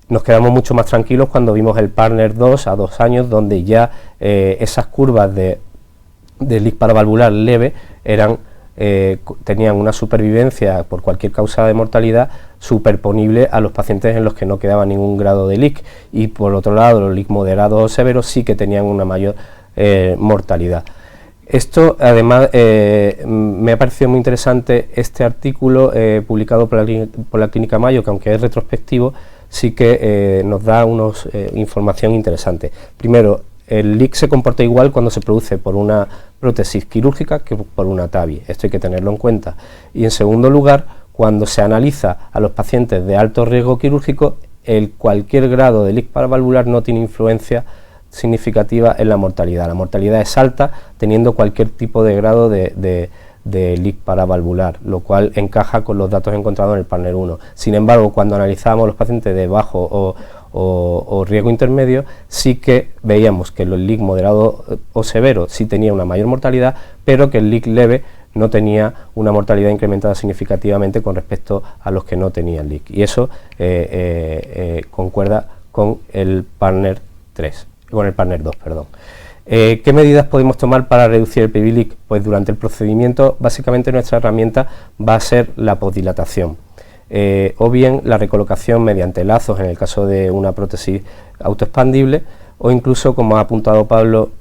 Nos quedamos mucho más tranquilos cuando vimos el PARTNER 2 a 2 años, donde ya esas curvas de leak paravalvular leve tenían una supervivencia por cualquier causa de mortalidad superponible a los pacientes en los que no quedaba ningún grado de leak, y por otro lado los leak moderados o severos sí que tenían una mayor mortalidad. Esto, además, me ha parecido muy interesante este artículo publicado por la Clínica Mayo, que aunque es retrospectivo, sí que nos da información interesante. Primero, el leak se comporta igual cuando se produce por una prótesis quirúrgica que por una TAVI, esto hay que tenerlo en cuenta. Y en segundo lugar, cuando se analiza a los pacientes de alto riesgo quirúrgico, cualquier grado de leak paravalvular no tiene influencia significativa en la mortalidad. La mortalidad es alta teniendo cualquier tipo de grado de leak paravalvular, lo cual encaja con los datos encontrados en el PARTNER 1. Sin embargo, cuando analizábamos los pacientes de bajo o riesgo intermedio, sí que veíamos que los leak moderado o severo sí tenía una mayor mortalidad, pero que el leak leve no tenía una mortalidad incrementada significativamente con respecto a los que no tenían leak, y eso concuerda con el PARTNER 3. Con el PARTNER 2, perdón. ¿Qué medidas podemos tomar para reducir el PV leak? Pues durante el procedimiento, básicamente nuestra herramienta va a ser la posdilatación, o bien la recolocación mediante lazos en el caso de una prótesis autoexpandible, o incluso, como ha apuntado Pablo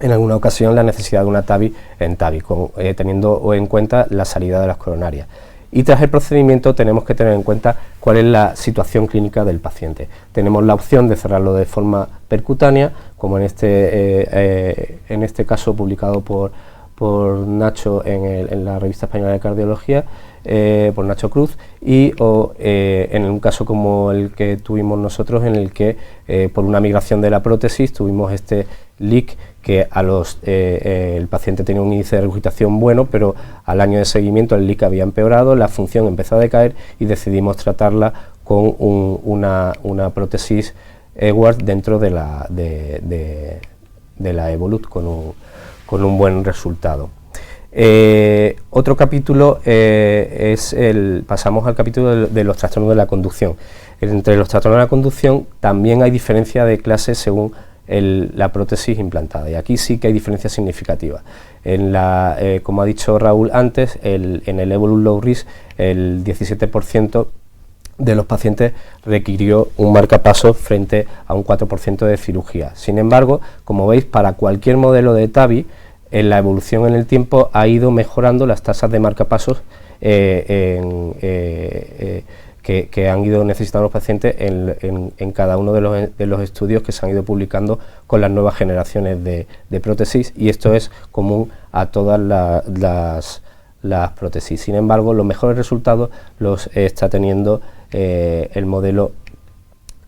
en alguna ocasión, la necesidad de una TAVI en TAVI, teniendo en cuenta la salida de las coronarias. Y tras el procedimiento tenemos que tener en cuenta cuál es la situación clínica del paciente. Tenemos la opción de cerrarlo de forma percutánea, como en este caso publicado por Nacho en la Revista Española de Cardiología, por Nacho Cruz, o en un caso como el que tuvimos nosotros, en el que por una migración de la prótesis tuvimos este leak que el paciente tenía un índice de regurgitación bueno, pero al año de seguimiento el leak había empeorado, la función empezó a decaer y decidimos tratarla con una prótesis Edwards dentro de la Evolut con un buen resultado. Otro capítulo pasamos al capítulo de los trastornos de la conducción. Entre los trastornos de la conducción también hay diferencia de clase según la prótesis implantada, y aquí sí que hay diferencias significativas. Como ha dicho Raúl antes, en el Evolut Low Risk el 17% de los pacientes requirió un marcapasos frente a un 4% de cirugía. Sin embargo, como veis, para cualquier modelo de TAVI, la evolución en el tiempo ha ido mejorando las tasas de marcapasos que han ido necesitando los pacientes en cada uno de los estudios que se han ido publicando con las nuevas generaciones de prótesis, y esto es común a todas las prótesis. Sin embargo, los mejores resultados los está teniendo el modelo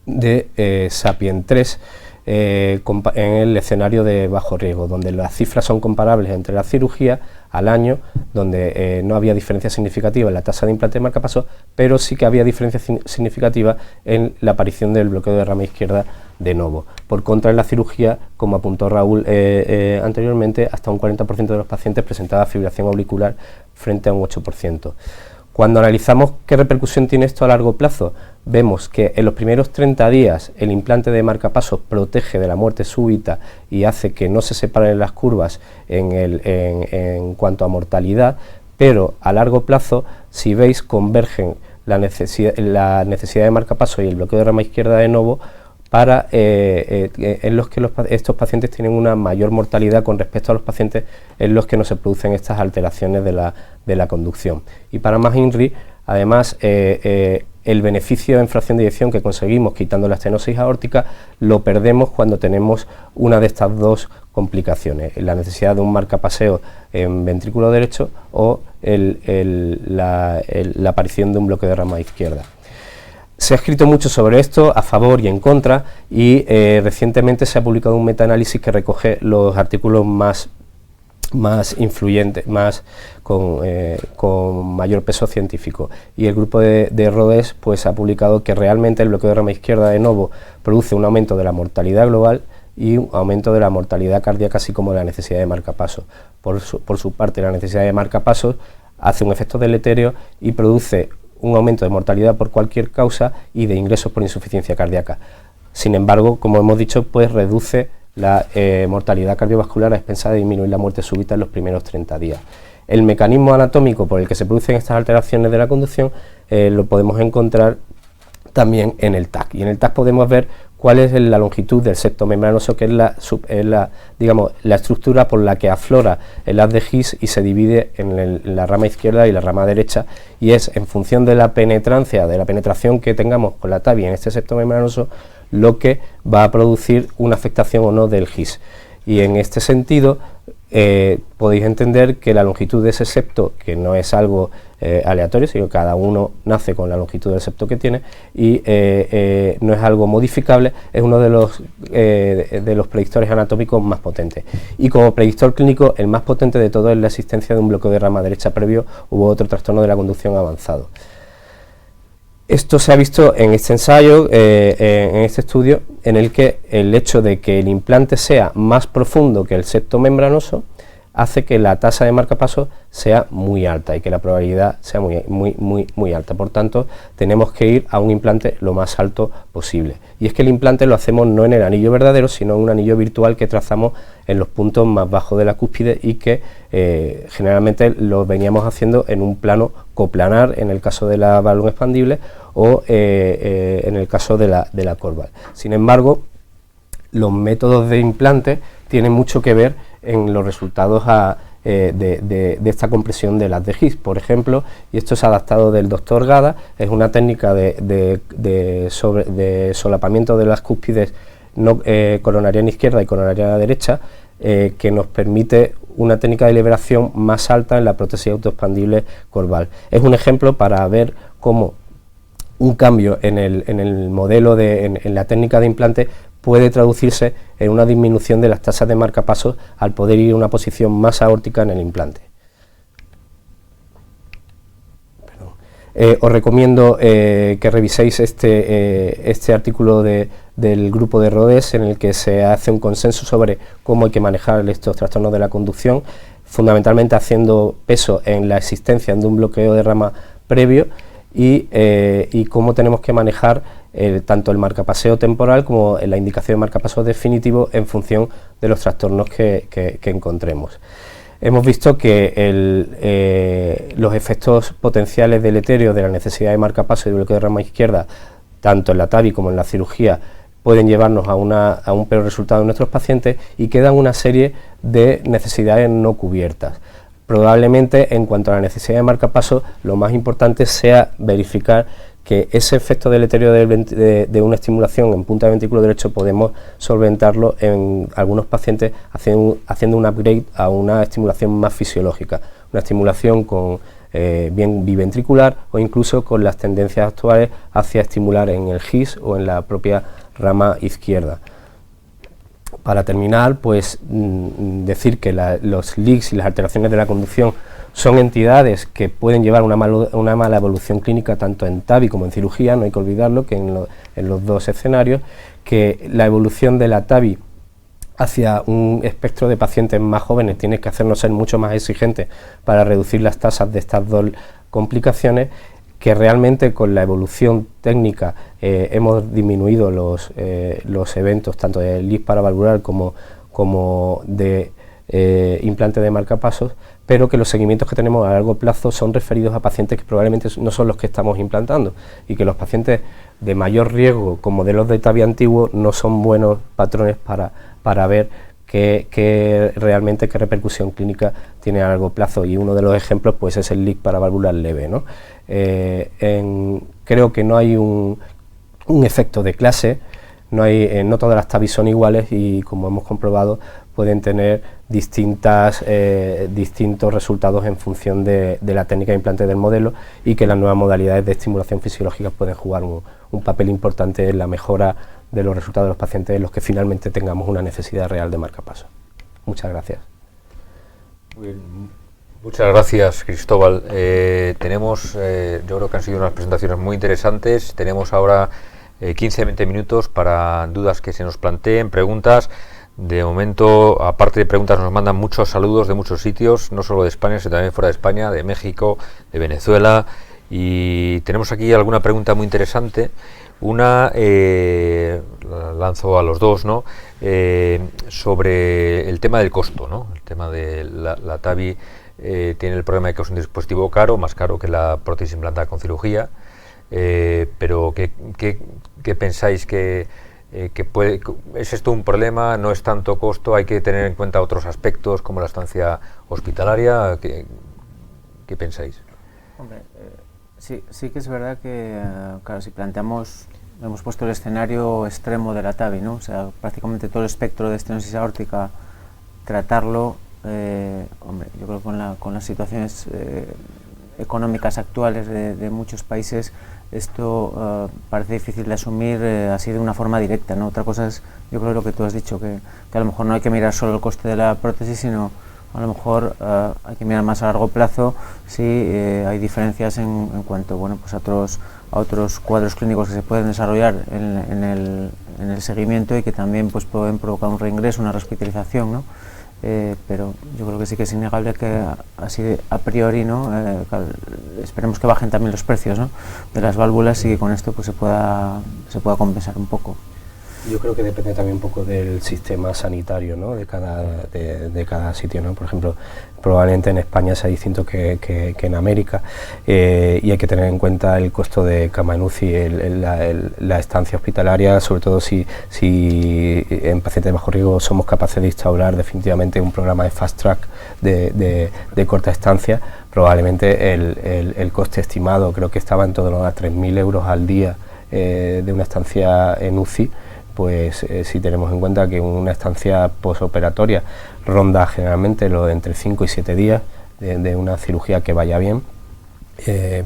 de SAPIEN 3 en el escenario de bajo riesgo, donde las cifras son comparables entre la cirugía al año, donde no había diferencia significativa en la tasa de implante de marcapasos, pero sí que había diferencia significativa en la aparición del bloqueo de rama izquierda de novo. Por contra, en la cirugía, como apuntó Raúl anteriormente, hasta un 40% de los pacientes presentaba fibrilación auricular frente a un 8%. Cuando analizamos qué repercusión tiene esto a largo plazo, vemos que en los primeros 30 días el implante de marcapasos protege de la muerte súbita y hace que no se separen las curvas en cuanto a mortalidad, pero a largo plazo, si veis, convergen la necesidad de marcapasos y el bloqueo de rama izquierda de novo en los que estos pacientes tienen una mayor mortalidad con respecto a los pacientes en los que no se producen estas alteraciones de la conducción. Y para más INRI, además, el beneficio en fracción de eyección que conseguimos quitando la estenosis aórtica lo perdemos cuando tenemos una de estas dos complicaciones, la necesidad de un marcapaseo en ventrículo derecho o la aparición de un bloqueo de rama izquierda. Se ha escrito mucho sobre esto, a favor y en contra, y recientemente se ha publicado un metaanálisis que recoge los artículos más influyentes, con mayor peso científico. Y el grupo de Rhodes pues, ha publicado que realmente el bloqueo de rama izquierda de novo produce un aumento de la mortalidad global y un aumento de la mortalidad cardíaca, así como de la necesidad de marcapasos. Por su parte, la necesidad de marcapasos hace un efecto deleterio y produce un aumento de mortalidad por cualquier causa y de ingresos por insuficiencia cardíaca. Sin embargo, como hemos dicho, pues reduce la mortalidad cardiovascular a expensas de disminuir la muerte súbita en los primeros 30 días. El mecanismo anatómico por el que se producen estas alteraciones de la conducción lo podemos encontrar también en el TAC. Y en el TAC podemos ver cuál es la longitud del septo membranoso, que es la estructura por la que aflora el haz de His y se divide en la rama izquierda y la rama derecha, y es en función de la penetrancia, de la penetración que tengamos con la TAVI en este septo membranoso, lo que va a producir una afectación o no del His. Y en este sentido podéis entender que la longitud de ese septo, que no es algo aleatorio, sino que cada uno nace con la longitud del septo que tiene y no es algo modificable, es uno de los predictores anatómicos más potentes. Y como predictor clínico, el más potente de todo es la existencia de un bloqueo de rama derecha previo u otro trastorno de la conducción avanzado. Esto se ha visto en este ensayo, en este estudio, en el que el hecho de que el implante sea más profundo que el septo membranoso hace que la tasa de marcapasos sea muy alta y que la probabilidad sea muy alta. Por tanto, tenemos que ir a un implante lo más alto posible. Y es que el implante lo hacemos no en el anillo verdadero, sino en un anillo virtual que trazamos en los puntos más bajos de la cúspide y que generalmente lo veníamos haciendo en un plano coplanar en el caso de la válvula expandible o en el caso de la Corval. Sin embargo, los métodos de implante tienen mucho que ver en los resultados de esta compresión del haz de His. Por ejemplo, y esto es adaptado del doctor Gada, es una técnica de solapamiento de las cúspides coronariana izquierda y coronariana derecha, que nos permite una técnica de liberación más alta en la prótesis autoexpandible Corval. Es un ejemplo para ver cómo un cambio en el modelo, en la técnica de implante, puede traducirse en una disminución de las tasas de marcapasos al poder ir a una posición más aórtica en el implante. Os recomiendo que reviséis este artículo del grupo de Rhodes, en el que se hace un consenso sobre cómo hay que manejar estos trastornos de la conducción, fundamentalmente haciendo peso en la existencia de un bloqueo de rama previo y cómo tenemos que manejar tanto el marcapaseo temporal como la indicación de marcapaseo definitivo en función de los trastornos que encontremos. Hemos visto que los efectos potenciales deleterios de la necesidad de marcapaso y de bloqueo de rama izquierda, tanto en la TAVI como en la cirugía, pueden llevarnos a un peor resultado en nuestros pacientes, y quedan una serie de necesidades no cubiertas. Probablemente, en cuanto a la necesidad de marcapaso, lo más importante sea verificar que ese efecto deleterio de una estimulación en punta de ventrículo derecho podemos solventarlo en algunos pacientes haciendo un upgrade a una estimulación más fisiológica, una estimulación con bien biventricular o incluso con las tendencias actuales hacia estimular en el GIS o en la propia rama izquierda. Para terminar, pues decir que los leaks y las alteraciones de la conducción son entidades que pueden llevar una mala evolución clínica tanto en TAVI como en cirugía, no hay que olvidarlo, que en los dos escenarios, que la evolución de la TAVI hacia un espectro de pacientes más jóvenes tiene que hacernos ser mucho más exigentes para reducir las tasas de estas dos complicaciones, que realmente con la evolución técnica hemos disminuido los eventos tanto de LIS paravalvular como de implante de marcapasos, pero que los seguimientos que tenemos a largo plazo son referidos a pacientes que probablemente no son los que estamos implantando, y que los pacientes de mayor riesgo con modelos de TAVI antiguo no son buenos patrones para ver realmente qué repercusión clínica tiene a largo plazo, y uno de los ejemplos pues es el leak paravalvular leve, ¿no? Creo que no hay un efecto de clase, no todas las TAVI son iguales, y como hemos comprobado pueden tener distintos resultados en función de la técnica de implante del modelo, y que las nuevas modalidades de estimulación fisiológica pueden jugar un papel importante en la mejora de los resultados de los pacientes en los que finalmente tengamos una necesidad real de marcapasos. Muchas gracias. Muy bien. Muchas gracias, Cristóbal. Tenemos, yo creo que han sido unas presentaciones muy interesantes. Tenemos ahora 15-20 minutos para dudas que se nos planteen, preguntas. De momento, aparte de preguntas, nos mandan muchos saludos de muchos sitios, no solo de España, sino también fuera de España, de México, de Venezuela. Y tenemos aquí alguna pregunta muy interesante. Una, la lanzo a los dos, ¿no? Sobre el tema del costo, ¿no? El tema de la TAVI tiene el problema de que es un dispositivo caro, más caro que la prótesis implantada con cirugía, pero ¿qué pensáis que puede, es esto un problema? ¿No es tanto costo? ¿Hay que tener en cuenta otros aspectos como la estancia hospitalaria? ¿Qué pensáis? Hombre, sí que es verdad que, claro, si planteamos, hemos puesto el escenario extremo de la TAVI, ¿no? O sea, prácticamente todo el espectro de estenosis aórtica, tratarlo, hombre, yo creo que con las situaciones económicas actuales de muchos países, esto parece difícil de asumir así de una forma directa, ¿no? Otra cosa es, yo creo, lo que tú has dicho, que a lo mejor no hay que mirar solo el coste de la prótesis, sino a lo mejor hay que mirar más a largo plazo si hay diferencias en cuanto, bueno, pues a otros cuadros clínicos que se pueden desarrollar en el seguimiento, y que también pues pueden provocar un reingreso, una rehospitalización, ¿no? Pero yo creo que sí que es innegable que así a priori, ¿no? Esperemos que bajen también los precios, ¿no?, de las válvulas, y que con esto pues se pueda compensar un poco. Yo creo que depende también un poco del sistema sanitario, ¿no?, de cada sitio, ¿no? Por ejemplo, probablemente en España sea distinto que en América, y hay que tener en cuenta el costo de cama en UCI, la estancia hospitalaria, sobre todo si en pacientes de bajo riesgo somos capaces de instaurar definitivamente un programa de fast track de corta estancia. Probablemente el coste estimado creo que estaba en torno a 3.000 euros al día de una estancia en UCI. Pues si tenemos en cuenta que una estancia posoperatoria ronda generalmente lo de entre 5 y 7 días de una cirugía que vaya bien,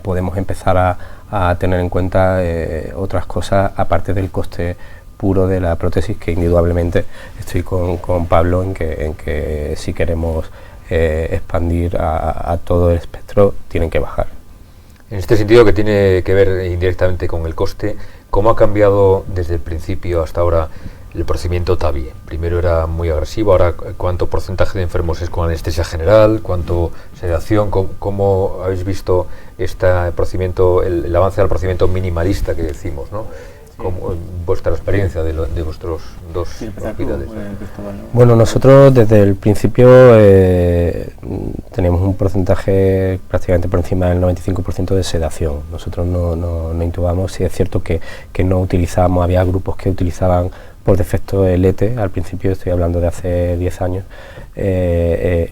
podemos empezar a tener en cuenta otras cosas aparte del coste puro de la prótesis, que indudablemente estoy con Pablo en que si queremos expandir a todo el espectro tienen que bajar. En este sentido, que tiene que ver indirectamente con el coste, ¿cómo ha cambiado desde el principio hasta ahora el procedimiento TAVI? Primero era muy agresivo, ahora ¿cuánto porcentaje de enfermos es con anestesia general? ¿Cuánto sedación? ¿Cómo habéis visto este procedimiento, el avance del procedimiento minimalista que decimos, ¿no? ¿Cómo, vuestra experiencia de vuestros dos hospitales? Bueno, nosotros desde el principio teníamos un porcentaje prácticamente por encima del 95% de sedación. Nosotros no intubamos. Sí es cierto que no utilizábamos, había grupos que utilizaban por defecto el ETE, al principio, estoy hablando de hace 10 años.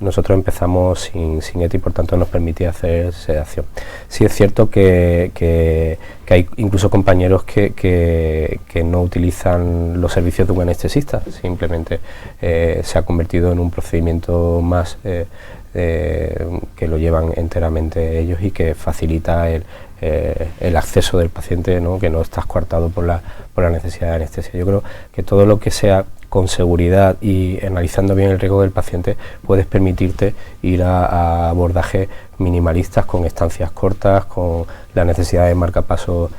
Nosotros empezamos sin ETE y por tanto nos permitía hacer sedación. Sí es cierto que hay incluso compañeros que no utilizan los servicios de un anestesista, simplemente se ha convertido en un procedimiento más que lo llevan enteramente ellos y que facilita el acceso del paciente, ¿no? Que no estás coartado por la necesidad de anestesia. Yo creo que todo lo que sea con seguridad y analizando bien el riesgo del paciente, puedes permitirte ir a abordajes minimalistas con estancias cortas, con la necesidad de marcapaso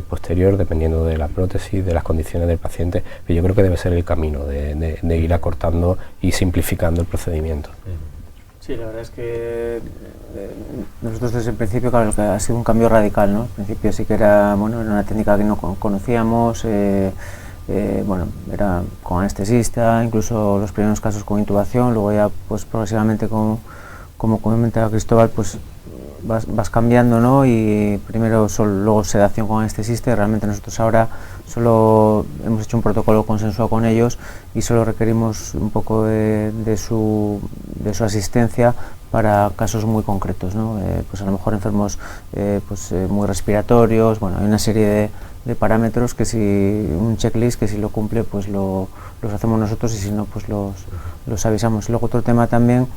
posterior, dependiendo de la prótesis, de las condiciones del paciente. Pero yo creo que debe ser el camino de ir acortando y simplificando el procedimiento. Sí, la verdad es que nosotros desde el principio, claro, que ha sido un cambio radical, ¿no? Al principio sí que era, bueno, era una técnica que no conocíamos, bueno, era con anestesista, incluso los primeros casos con intubación, luego ya pues progresivamente como comentaba Cristóbal, pues vas cambiando, ¿no? Y primero luego sedación con anestesista, y realmente nosotros ahora solo hemos hecho un protocolo consensuado con ellos y solo requerimos un poco de su asistencia para casos muy concretos, ¿no? Pues a lo mejor enfermos muy respiratorios. Bueno, hay una serie de parámetros que si un checklist que si lo cumple pues los hacemos nosotros, y si no pues los avisamos. Y luego otro tema también,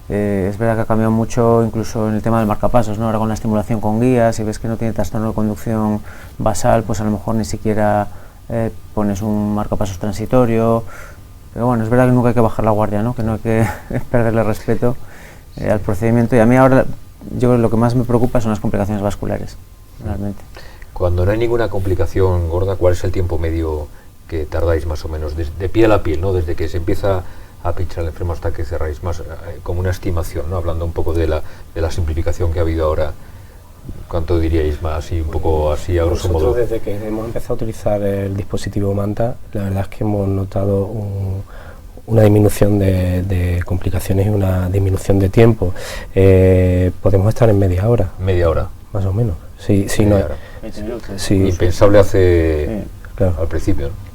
es verdad que ha cambiado mucho incluso en el tema del marcapasos, ¿no? Ahora con la estimulación con guías, si ves que no tiene trastorno de conducción basal, pues a lo mejor ni siquiera pones un marcapasos transitorio. Pero bueno, es verdad que nunca hay que bajar la guardia, ¿no? Que no hay que perderle respeto al procedimiento. Y a mí ahora, yo creo que lo que más me preocupa son las complicaciones vasculares, realmente. Cuando no hay ninguna complicación gorda, ¿cuál es el tiempo medio que tardáis más o menos de piel a piel, ¿no? Desde que se empieza a pinchar al enfermo hasta que cerráis, más como una estimación, ¿no? Hablando un poco de la simplificación que ha habido ahora, ¿cuánto diríais más? Así un poco así a grosso modo. Desde que hemos empezado a utilizar el dispositivo Manta, la verdad es que hemos notado una disminución de complicaciones y una disminución de tiempo. Podemos estar en media hora. Media hora. Más o menos. Sí, media no, hora. Sí, impensable hace claro. Al principio, ¿no?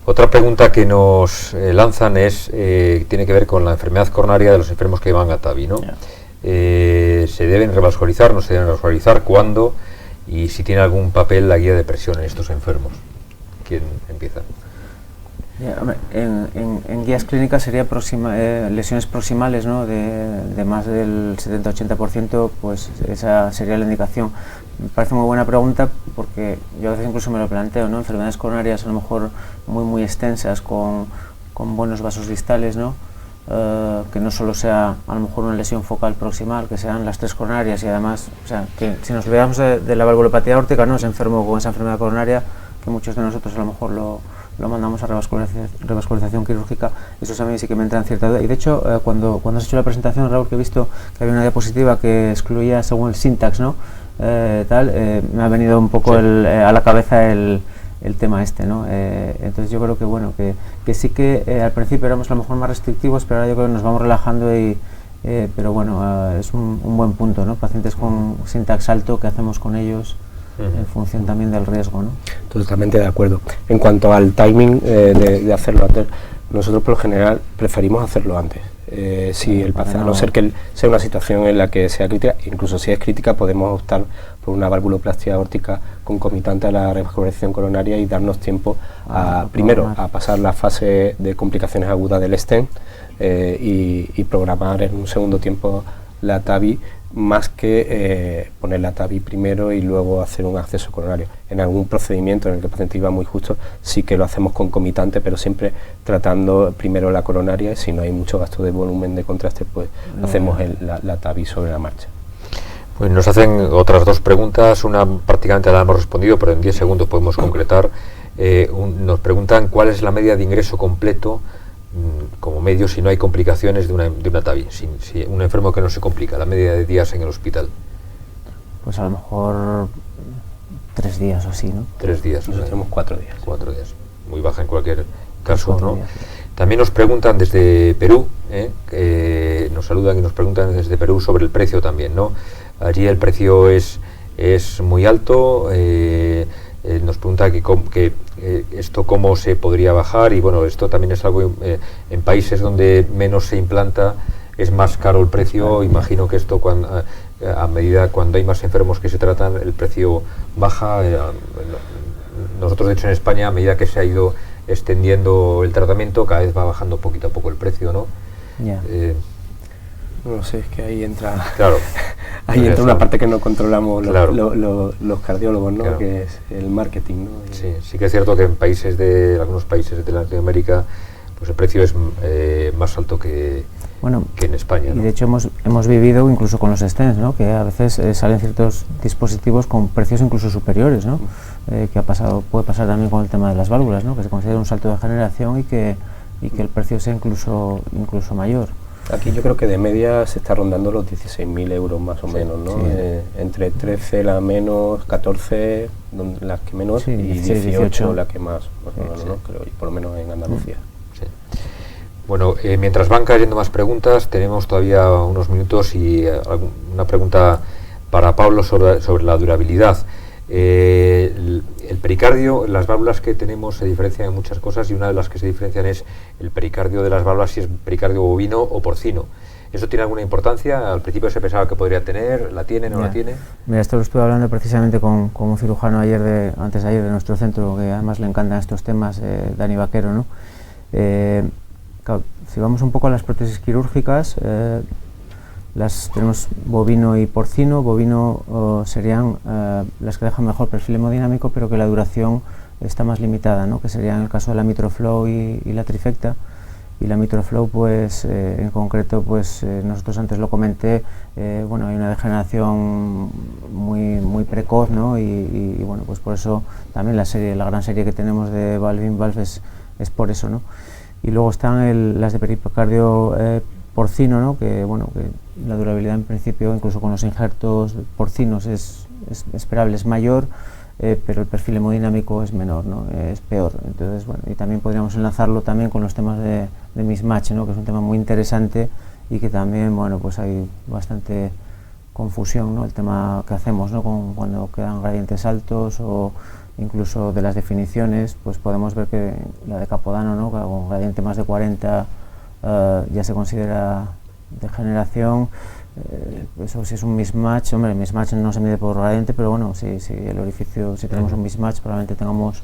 Otra pregunta que nos lanzan tiene que ver con la enfermedad coronaria de los enfermos que van a TAVI, ¿no? ¿Se deben revascularizar, no se deben revascularizar? ¿Cuándo? Y si tiene algún papel la guía de presión en estos enfermos. ¿Quién empieza? En guías clínicas sería lesiones proximales, ¿no? de más del 70-80%, pues esa sería la indicación. Me parece muy buena pregunta, porque yo a veces incluso me lo planteo, ¿no? Enfermedades coronarias a lo mejor muy extensas, con buenos vasos distales, ¿no? Que no solo sea a lo mejor una lesión focal proximal, que sean las tres coronarias, y además, o sea, que si nos olvidamos de la valvulopatía aórtica, ¿no? Ese enfermo con esa enfermedad coronaria, que muchos de nosotros a lo mejor lo mandamos a revascularización quirúrgica. Eso a mí sí que me entra en cierta duda. Y de hecho, cuando has hecho la presentación, Raúl, que he visto que había una diapositiva que excluía según el syntax, ¿no? Me ha venido un poco sí. A la cabeza el tema este, ¿no? Entonces yo creo que bueno, que sí que al principio éramos a lo mejor más restrictivos, pero ahora yo creo que nos vamos relajando pero bueno, es un buen punto, ¿no? Pacientes con syntax alto, ¿qué hacemos con ellos? En función también del riesgo, ¿no? Totalmente de acuerdo. En cuanto al timing de hacerlo antes, nosotros por lo general preferimos hacerlo antes. Si el paciente, a no ser que sea una situación en la que sea crítica, incluso si es crítica, podemos optar por una valvuloplastia aórtica concomitante a la revascularización coronaria y darnos tiempo primero a pasar la fase de complicaciones agudas del stent y programar en un segundo tiempo la TAVI, más que poner la TAVI primero y luego hacer un acceso coronario. En algún procedimiento en el que el paciente iba muy justo, sí que lo hacemos concomitante, pero siempre tratando primero la coronaria, y si no hay mucho gasto de volumen de contraste, pues hacemos la TAVI sobre la marcha. Pues nos hacen otras dos preguntas, una prácticamente la hemos respondido, pero en 10 segundos podemos concretar. Nos preguntan cuál es la media de ingreso completo como medio si no hay complicaciones de una TAVI, si un enfermo que no se complica, la media de días en el hospital. Pues a lo mejor 3 días o así, ¿no? 3 días. Nosotros tenemos 4 días. 4 días, muy baja en cualquier caso, ¿no? Días. También nos preguntan desde Perú, nos saludan y nos preguntan desde Perú sobre el precio también, ¿no? Allí el precio es muy alto. Nos pregunta que esto cómo se podría bajar, y bueno, esto también es algo en países donde menos se implanta es más caro el precio. Imagino que esto a medida cuando hay más enfermos que se tratan, el precio baja. Nosotros de hecho en España, a medida que se ha ido extendiendo el tratamiento, cada vez va bajando poquito a poco el precio, ¿no? No sé, es que ahí entra, Claro. ahí entra una parte que no controlamos Claro. los cardiólogos, ¿no? Claro. Que es el marketing, ¿no? Sí, sí que es cierto que en algunos países de Latinoamérica, pues el precio es más alto que en España, y ¿no? de hecho hemos vivido incluso con los stents, ¿no? Que a veces salen ciertos dispositivos con precios incluso superiores, ¿no? Que puede pasar también con el tema de las válvulas, ¿no? Que se considera un salto de generación y que el precio sea incluso mayor. Aquí yo creo que de media se está rondando los 16.000 euros más o menos, ¿no? Sí. Entre 13 la menos, 14 las que menos, Sí, y 18 la que más o menos, ¿no? Creo, y por lo menos en Andalucía. Sí. Bueno, mientras van cayendo más preguntas, tenemos todavía unos minutos y una pregunta para Pablo sobre la durabilidad. El pericardio, las válvulas que tenemos se diferencian en muchas cosas, y una de las que se diferencian es el pericardio de las válvulas, si es pericardio bovino o porcino. ¿Eso tiene alguna importancia? Al principio se pensaba que podría tener, ¿la tiene, no la tiene? Mira, esto lo estuve hablando precisamente con un cirujano antes de ayer de nuestro centro, que además le encantan estos temas, Dani Vaquero, ¿no? Claro, si vamos un poco a las prótesis quirúrgicas, tenemos bovino y porcino. Bovino serían las que dejan mejor perfil hemodinámico, pero que la duración está más limitada, ¿no? Que sería en el caso de la Mitroflow y la Trifecta. Y la Mitroflow, pues en concreto, pues nosotros antes lo comenté, bueno, hay una degeneración muy precoz, ¿no? Y bueno, pues por eso también la gran serie que tenemos de Valve es por eso, ¿no? Y luego están las de pericardio porcino, ¿no? Que bueno, que la durabilidad en principio, incluso con los injertos porcinos, es esperable, es mayor, pero el perfil hemodinámico es menor, ¿no? Es peor. Entonces, bueno, y también podríamos enlazarlo también con los temas de mismatch, ¿no? Que es un tema muy interesante y que también, bueno, pues hay bastante confusión, ¿no? El tema que hacemos, ¿no? Cuando quedan gradientes altos, o incluso de las definiciones, pues podemos ver que la de Capodano, ¿no? Con gradiente más de 40 ya se considera degeneración. Eso sí es un mismatch. Hombre, el mismatch no se mide por gradiente, pero bueno, si el orificio, si tenemos un mismatch, probablemente tengamos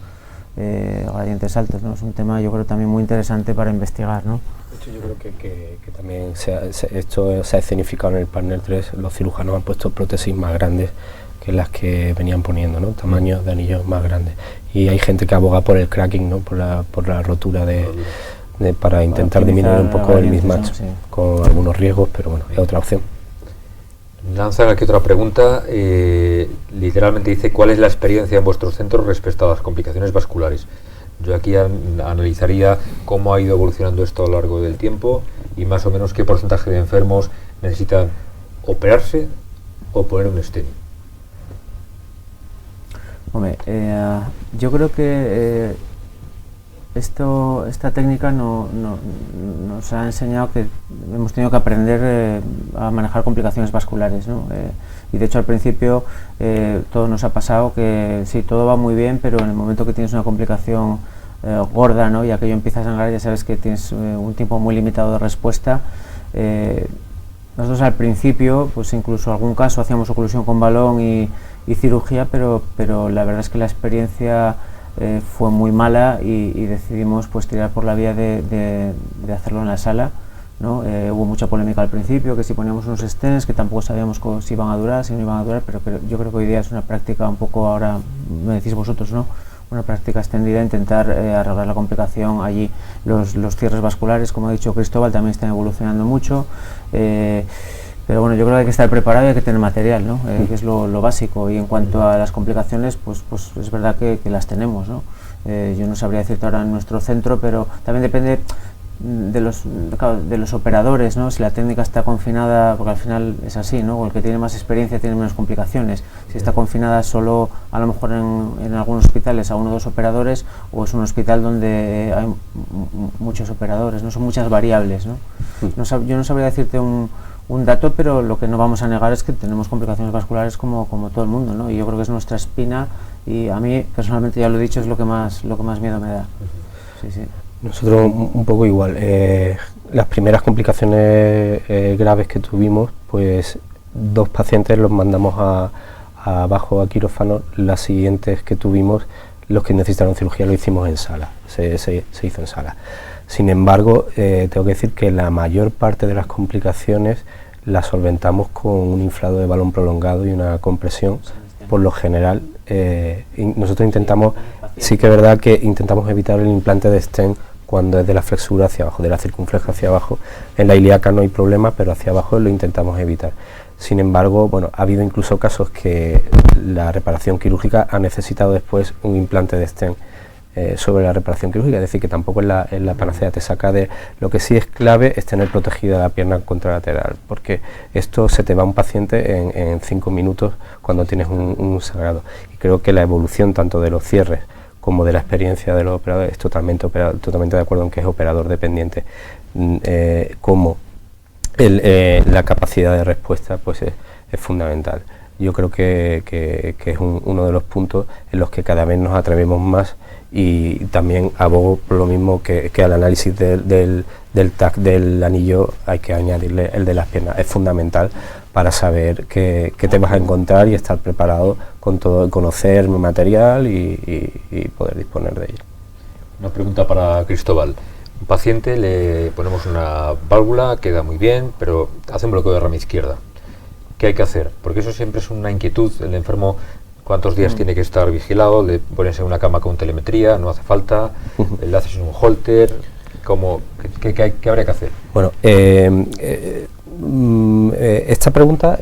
gradientes altos, ¿no? Es un tema, yo creo, también muy interesante para investigar, ¿no? De hecho, yo creo que también esto se ha escenificado en el Partner 3. Los cirujanos han puesto prótesis más grandes que las que venían poniendo, ¿no? Tamaños de anillos más grandes. Y hay gente que aboga por el cracking, ¿no? Por la rotura para intentar disminuir un poco el mismatch, ¿no? Sí. Con algunos riesgos, pero bueno, es otra opción. Lanzan aquí otra pregunta, literalmente dice: ¿cuál es la experiencia en vuestros centros respecto a las complicaciones vasculares? Yo aquí analizaría cómo ha ido evolucionando esto a lo largo del tiempo y más o menos qué porcentaje de enfermos necesitan operarse o poner un stent. Hombre, yo creo que esta técnica nos ha enseñado que hemos tenido que aprender a manejar complicaciones vasculares, ¿no? Y de hecho al principio todo nos ha pasado que sí, todo va muy bien, pero en el momento que tienes una complicación gorda, ¿no? Y aquello empieza a sangrar, ya sabes que tienes un tiempo muy limitado de respuesta. Nosotros al principio, pues incluso en algún caso hacíamos oclusión con balón y cirugía, pero la verdad es que la experiencia fue muy mala y decidimos pues tirar por la vía de hacerlo en la sala, ¿no? Hubo mucha polémica al principio, que si poníamos unos stents, que tampoco sabíamos si iban a durar, si no iban a durar, pero yo creo que hoy día es una práctica un poco, ahora me decís vosotros, ¿no? Una práctica extendida, intentar arreglar la complicación allí. Los cierres vasculares, como ha dicho Cristóbal, también están evolucionando mucho, pero bueno, yo creo que hay que estar preparado y hay que tener material, ¿no? Que es lo básico. Y en cuanto a las complicaciones, pues es verdad que las tenemos, ¿no? Yo no sabría decirte ahora en nuestro centro, pero también depende de los operadores, ¿no? Si la técnica está confinada, porque al final es así, ¿no? El que tiene más experiencia tiene menos complicaciones. Si está confinada solo, a lo mejor en algunos hospitales, a 1 o 2 operadores, o es un hospital donde hay muchos operadores, ¿no? Son muchas variables, ¿no? Yo no sabría decirte un dato, pero lo que no vamos a negar es que tenemos complicaciones vasculares como todo el mundo, ¿no? Y yo creo que es nuestra espina, y a mí personalmente, ya lo he dicho, es lo que más miedo me da. Sí, sí. Nosotros un poco igual. Las primeras complicaciones graves que tuvimos, pues 2 pacientes los mandamos abajo a quirófano. Las siguientes que tuvimos, los que necesitaron cirugía, lo hicimos en sala, se hizo en sala. Sin embargo, tengo que decir que la mayor parte de las complicaciones la solventamos con un inflado de balón prolongado y una compresión. Por lo general, nosotros intentamos, sí que es verdad que intentamos evitar el implante de stent cuando es de la flexura hacia abajo, de la circunfleja hacia abajo. En la ilíaca no hay problema, pero hacia abajo lo intentamos evitar. Sin embargo, bueno, ha habido incluso casos que la reparación quirúrgica ha necesitado después un implante de stent sobre la reparación quirúrgica, es decir, que tampoco es la panacea, te saca de... Lo que sí es clave es tener protegida la pierna contralateral, porque esto se te va a un paciente en 5 minutos cuando tienes un sangrado. Y creo que la evolución tanto de los cierres como de la experiencia de los operadores, es totalmente de acuerdo en que es operador dependiente, como la capacidad de respuesta pues es fundamental. Yo creo que es uno de los puntos en los que cada vez nos atrevemos más, y también abogo por lo mismo que al análisis del TAC del anillo hay que añadirle el de las piernas. Es fundamental para saber qué te vas a encontrar y estar preparado con todo, conocer el material y poder disponer de ello. Una pregunta para Cristóbal. Un paciente le ponemos una válvula, queda muy bien, pero hace un bloqueo de rama izquierda. ¿Qué hay que hacer? Porque eso siempre es una inquietud. El enfermo, ¿cuántos días tiene que estar vigilado? ¿Le pones en una cama con telemetría? ¿No hace falta? ¿Le haces un holter? ¿Qué habría que hacer? Bueno, esta pregunta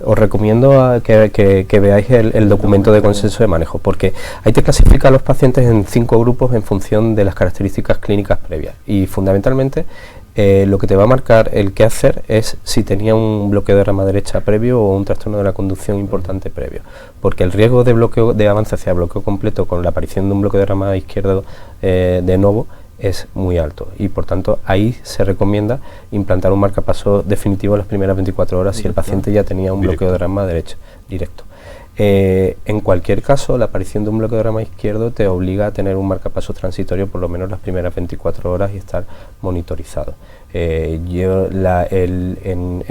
os recomiendo que veáis el documento de consenso de manejo, porque ahí te clasifica a los pacientes en 5 grupos en función de las características clínicas previas, y fundamentalmente lo que te va a marcar el qué hacer es si tenía un bloqueo de rama derecha previo o un trastorno de la conducción importante previo, porque el riesgo de bloqueo, de avance hacia bloqueo completo con la aparición de un bloqueo de rama izquierdo de novo es muy alto, y por tanto ahí se recomienda implantar un marcapaso definitivo en las primeras 24 horas si el paciente ya tenía un bloqueo de rama derecha directo. En cualquier caso, la aparición de un bloqueo de rama izquierdo te obliga a tener un marcapaso transitorio por lo menos las primeras 24 horas y estar monitorizado. En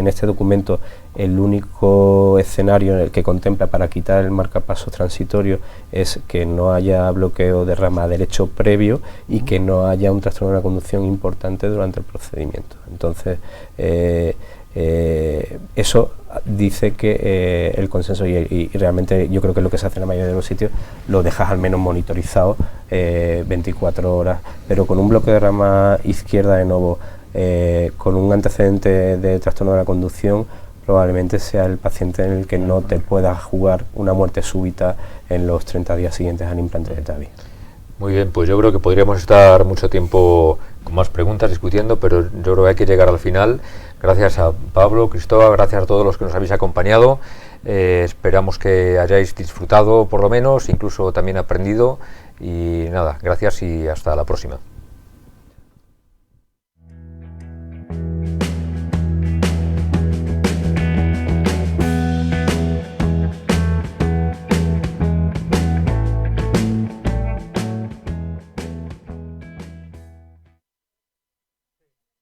este documento el único escenario en el que contempla para quitar el marcapaso transitorio es que no haya bloqueo de rama derecho previo y que no haya un trastorno de la conducción importante durante el procedimiento. Entonces, eso dice que el consenso, y realmente yo creo que es lo que se hace en la mayoría de los sitios, lo dejas al menos monitorizado 24 horas, pero con un bloqueo de rama izquierda de nuevo, con un antecedente de trastorno de la conducción, probablemente sea el paciente en el que no te pueda jugar una muerte súbita en los 30 días siguientes al implante de TAVI. Muy bien, pues yo creo que podríamos estar mucho tiempo con más preguntas discutiendo, pero yo creo que hay que llegar al final. Gracias a Pablo, Cristóbal, gracias a todos los que nos habéis acompañado. Esperamos que hayáis disfrutado por lo menos, incluso también aprendido. Y nada, gracias y hasta la próxima.